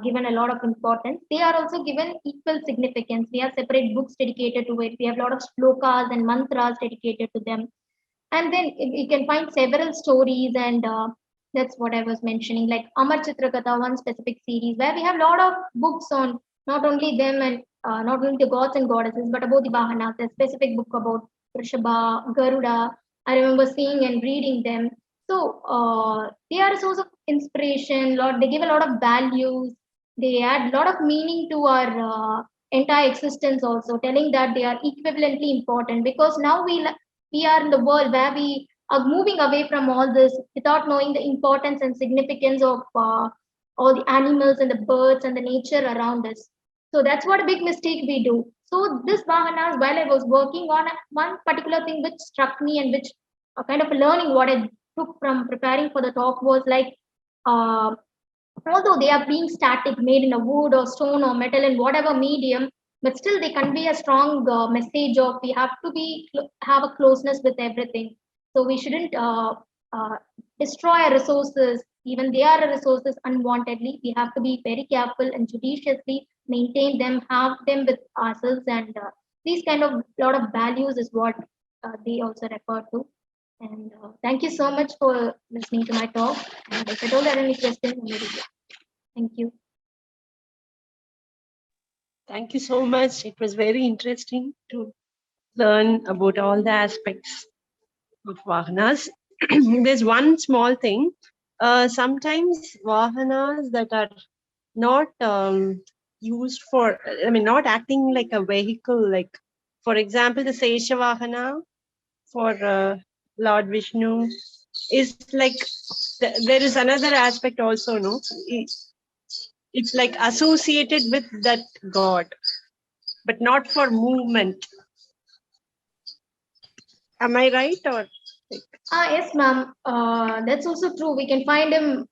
given a lot of importance. They are also given equal significance. We have separate books dedicated to it. We have a lot of slokas and mantras dedicated to them. And then you can find several stories, and that's what I was mentioning, like Amar Chitra Katha, one specific series where we have a lot of books on not only them and not only the gods and goddesses, but about the Vahanas. A specific book about Rishabha, Garuda. I remember seeing and reading them. So they are a source of inspiration. Lot they give a lot of values. They add a lot of meaning to our entire existence, also telling that they are equivalently important, because now we are in the world where we are moving away from all this without knowing the importance and significance of all the animals and the birds and the nature around us. So that's what a big mistake we do. So this Vahanas, while I was working on one particular thing which struck me, and which kind of learning what I took from preparing for the talk was like, uh, although they are being static, made in a wood or stone or metal in whatever medium, but still they convey a strong message of we have to be have a closeness with everything. So we shouldn't uh, destroy our resources, even they are resources unwantedly. We have to be very careful and judiciously maintain them, have them with ourselves, and these kind of lot of values is what they also refer to. And thank you so much for listening to my talk. And if I don't have any questions, I'm ready. Thank you. Thank you so much. It was very interesting to learn about all the aspects of Vahanas. There's one small thing. Sometimes Vahanas that are not used for, I mean, not acting like a vehicle, like, for example, the Sesha Vahana for Lord Vishnu is like, there is another aspect also, no? It's like associated with that god, but not for movement. Am I right? Or Yes, ma'am. That's also true. We can find him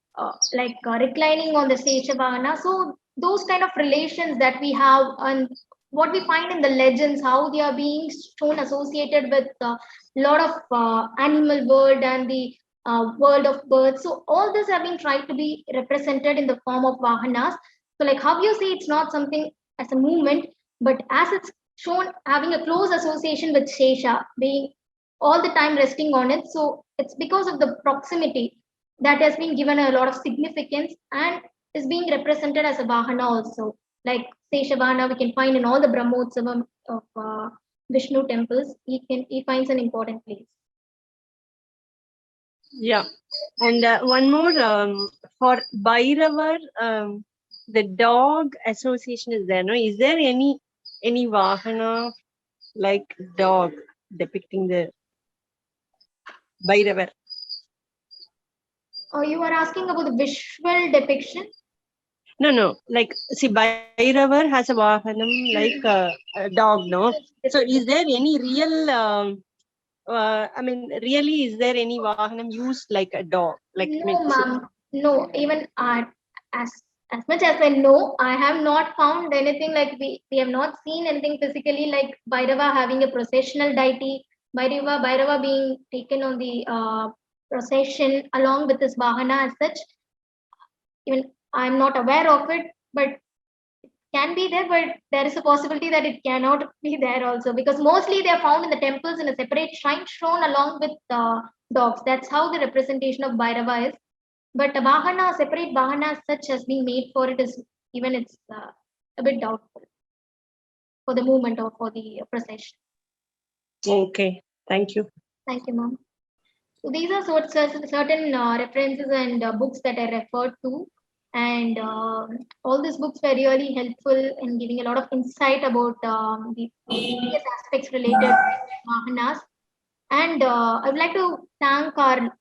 reclining on the Seshavana. So those kind of relations that we have, and what we find in the legends, how they are being shown associated with a lot of animal world and the world of birds. So all this have been tried to be represented in the form of Vahanas. So like how you say it's not something as a movement, but as it's shown having a close association with Shesha, being all the time resting on it. So it's because of the proximity that has been given a lot of significance and is being represented as a Vahana also. Like Seshavana, we can find in all the Brahmotsavam of Vishnu temples. He finds an important place. Yeah. And one more, for Bhairavar, the dog association is there, no? Is there any Vahana like dog depicting the Bhairavar? You are asking about the visual depiction? No. Like, see, Bhairavar has a Vahanam like a dog, no? So is there any real, I mean, really, is there any Vahanam used like a dog? Like, I mean, No, ma'am. No, even as as much as I know, I have not found anything like we have not seen anything physically like Bhairava having a processional deity, Bhairava being taken on the procession along with his Vahana as such. Even I'm not aware of it, but can be there, but there is a possibility that it cannot be there also because mostly they are found in the temples in a separate shrine shown along with dogs. That's how the representation of Bhairava is. But a Vahana, separate Vahana as such has been made for it is even it's a bit doubtful for the movement or for the procession. okay. Thank you. Thank you, ma'am. So these are certain references and books that I referred to, and all these books were really helpful in giving a lot of insight about the various aspects related to Vahanas. And I would like to thank our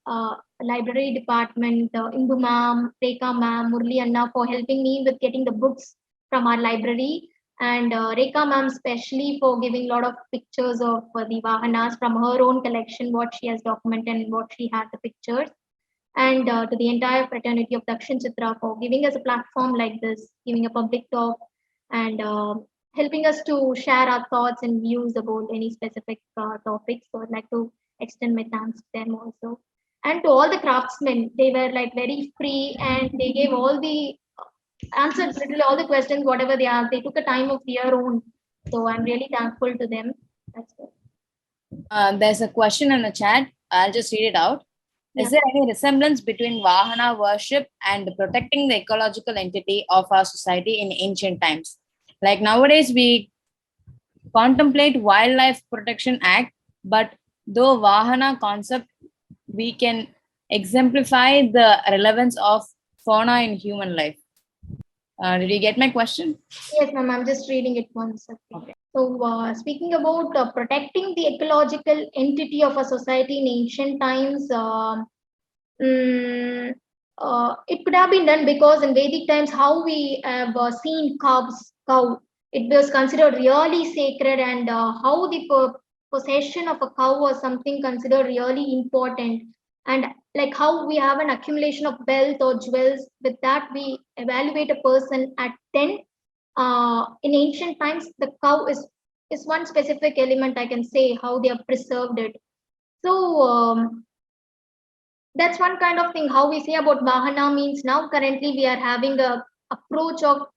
library department, Indu ma'am, Rekha ma'am, Murli Anna for helping me with getting the books from our library. And Rekha ma'am especially for giving a lot of pictures of the Vahanas from her own collection, what she has documented and what she had the pictures. And to the entire fraternity of DakshinaChitra for giving us a platform like this, giving a public talk and helping us to share our thoughts and views about any specific topics. So I'd like to extend my thanks to them also. And to all the craftsmen, they were like very free and they gave all the answered literally all the questions, whatever they asked. They took a time of their own. So I'm really thankful to them. That's it. There's a question in the chat. I'll just read it out. Yeah. Is there any resemblance between Vahana worship and protecting the ecological entity of our society in ancient times? Like nowadays, we contemplate Wildlife Protection Act, but though Vahana concept, we can exemplify the relevance of fauna in human life. Did you get my question? Yes, ma'am. I'm just reading it once. Okay. So, speaking about protecting the ecological entity of a society in ancient times, it could have been done because in Vedic times, how we have seen cow, it was considered really sacred, and how the possession of a cow was something considered really important, and like how we have an accumulation of wealth or jewels. With that, we evaluate a person at 10. In ancient times, the cow is one specific element I can say how they have preserved it. So. That's one kind of thing how we say about Vahana means now currently we are having a approach of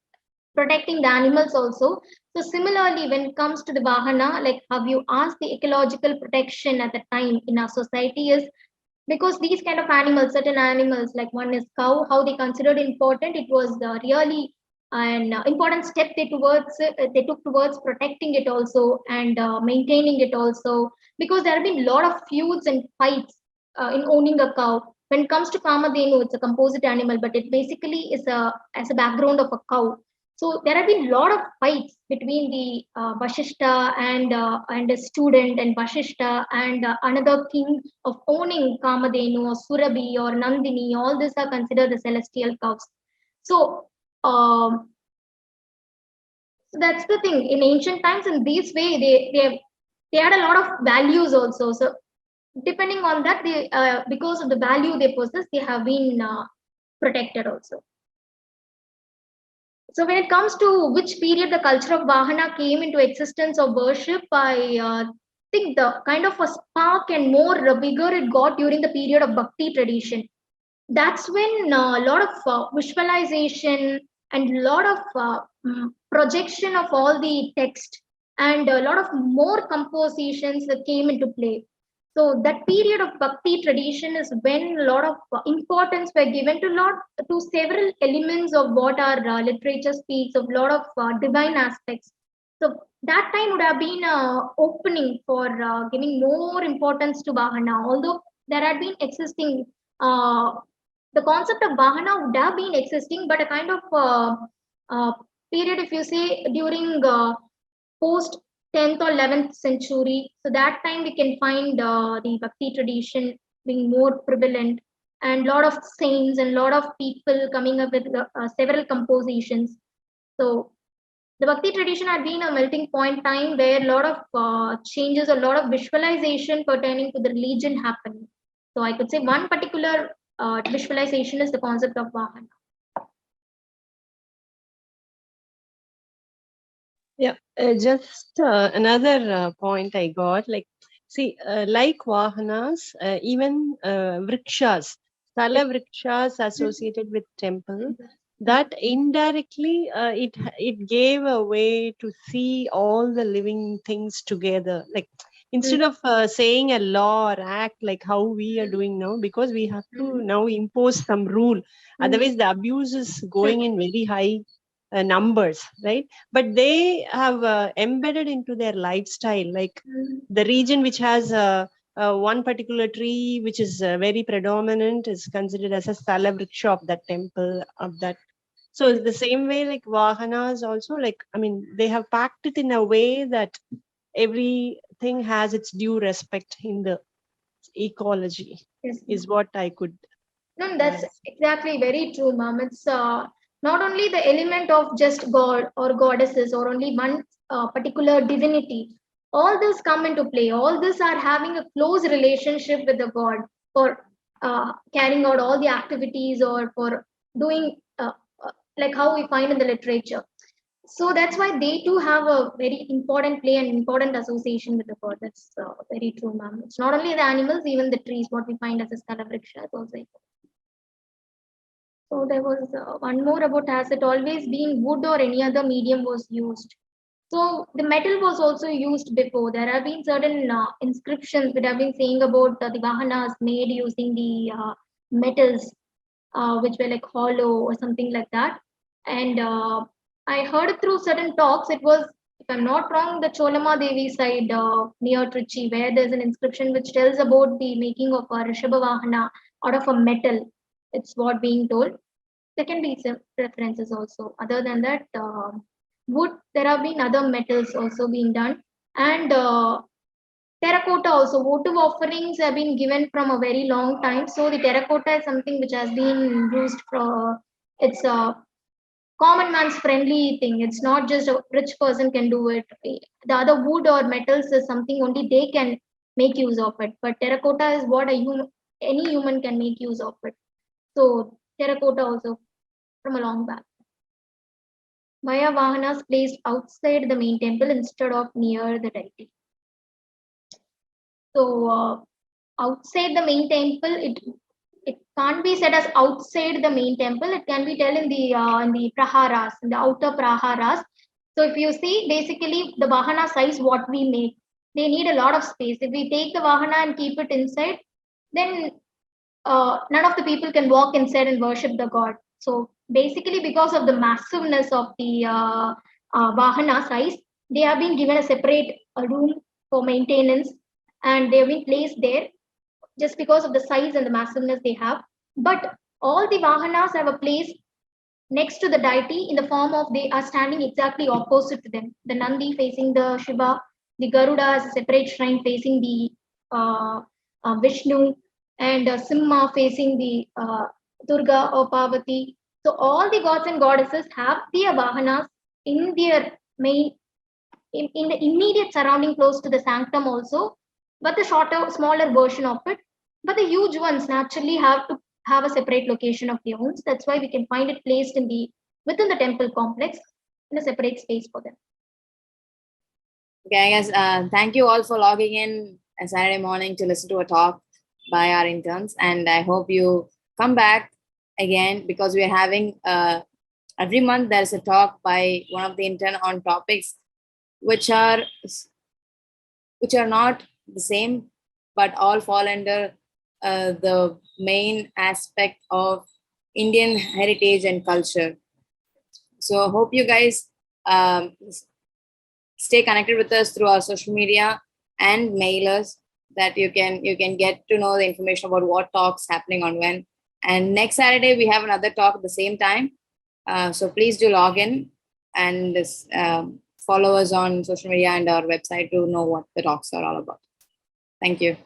protecting the animals also. So similarly when it comes to the Vahana, like have you asked the ecological protection at the time in our society is because these kind of animals, certain animals like one is cow, how they considered important, it was really an important step they took towards protecting it also and maintaining it also because there have been a lot of feuds and fights in owning a cow. When it comes to Kamadhenu, it's a composite animal, but it basically is a as a background of a cow. So there have been a lot of fights between the Vashishta and a student and Vashishta and another king of owning Kamadhenu or Surabhi or Nandini. All these are considered the celestial cows. So, so that's the thing. In ancient times, in this way, they had a lot of values also. So depending on that, they because of the value they possess, they have been protected also. So when it comes to which period the culture of Vahana came into existence or worship, I think the kind of a spark and more vigor it got during the period of Bhakti tradition. That's when a lot of visualization and a lot of projection of all the text and a lot of more compositions that came into play. So that period of Bhakti tradition is when a lot of importance were given to several elements of what our literature speaks of, lot of divine aspects. So that time would have been opening for giving more importance to Vahana, although there had been existing the concept of Vahana would have been existing, but a kind of uh, period, if you say, during post 10th or 11th century. So that time we can find the Bhakti tradition being more prevalent, and lot of saints and lot of people coming up with several compositions. So the Bhakti tradition had been a melting point time where a lot of changes, a lot of visualization pertaining to the religion happened. So I could say one particular visualization is the concept of Vahana. Yeah, just another point I got, like, see, like Vahanas, even vrikshas, thala vrikshas associated with temple, that indirectly it gave a way to see all the living things together. Like, instead of saying a law or act like how we are doing now, because we have to now impose some rule, otherwise the abuse is going in very high numbers, right? But they have embedded into their lifestyle, like the region which has one particular tree which is very predominant is considered as a sthala vriksha of that temple, of that. So the same way, like Vahanas also, like, I mean, they have packed it in a way that everything has its due respect in the ecology, Yes. is what I could. No, that's exactly very true, ma'am. It's not only the element of just God or goddesses or only one particular divinity. All this come into play. All this are having a close relationship with the God for carrying out all the activities or for doing like how we find in the literature. So that's why they too have a very important play and important association with the God. That's very true, ma'am. It's not only the animals, even the trees, what we find as a Scala-vriksha is also. So there was one more about, has it always been wood or any other medium was used? So the metal was also used before. There have been certain inscriptions that have been saying about the Vahanas made using the metals, which were like hollow or something like that. And I heard through certain talks, it was, if I'm not wrong, the Cholama Devi side near Trichy, where there's an inscription which tells about the making of a Rishabha Vahana out of a metal. It's what being told. There can be some references also. Other than that, wood, there have been other metals also being done. And terracotta also, votive offerings have been given from a very long time. So the terracotta is something which has been used for, it's a common man's friendly thing. It's not just a rich person can do it. The other wood or metals is something only they can make use of it. But terracotta is what any human can make use of it. So terracotta also from a long back. Why are Vahanas placed outside the main temple instead of near the deity? So outside the main temple, it can't be said as outside the main temple. It can be tell in the praharas, in the outer praharas. So if you see, basically the Vahana size what we make, they need a lot of space. If we take the Vahana and keep it inside, then none of the people can walk inside and worship the god. So basically, because of the massiveness of the Vahana size, they have been given a separate room for maintenance, and they have been placed there just because of the size and the massiveness they have. But all the Vahanas have a place next to the deity in the form of they are standing exactly opposite to them. The Nandi facing the Shiva, the Garuda has a separate shrine facing the Vishnu, and Simha facing the Durga or Parvati. So all the gods and goddesses have their Vahanas in their main, in the immediate surrounding close to the sanctum also, but the shorter, smaller version of it. But the huge ones naturally have to have a separate location of their own. That's why we can find it placed in the within the temple complex in a separate space for them. Okay, I guess thank you all for logging in a Saturday morning to listen to a talk by our interns, and I hope you come back again because we are having every month there is a talk by one of the intern on topics which are not the same, but all fall under the main aspect of Indian heritage and culture. So hope you guys stay connected with us through our social media and mailers that you can get to know the information about what talks happening on when. And next Saturday we have another talk at the same time. So please do log in and follow us on social media and our website to know what the talks are all about. Thank you.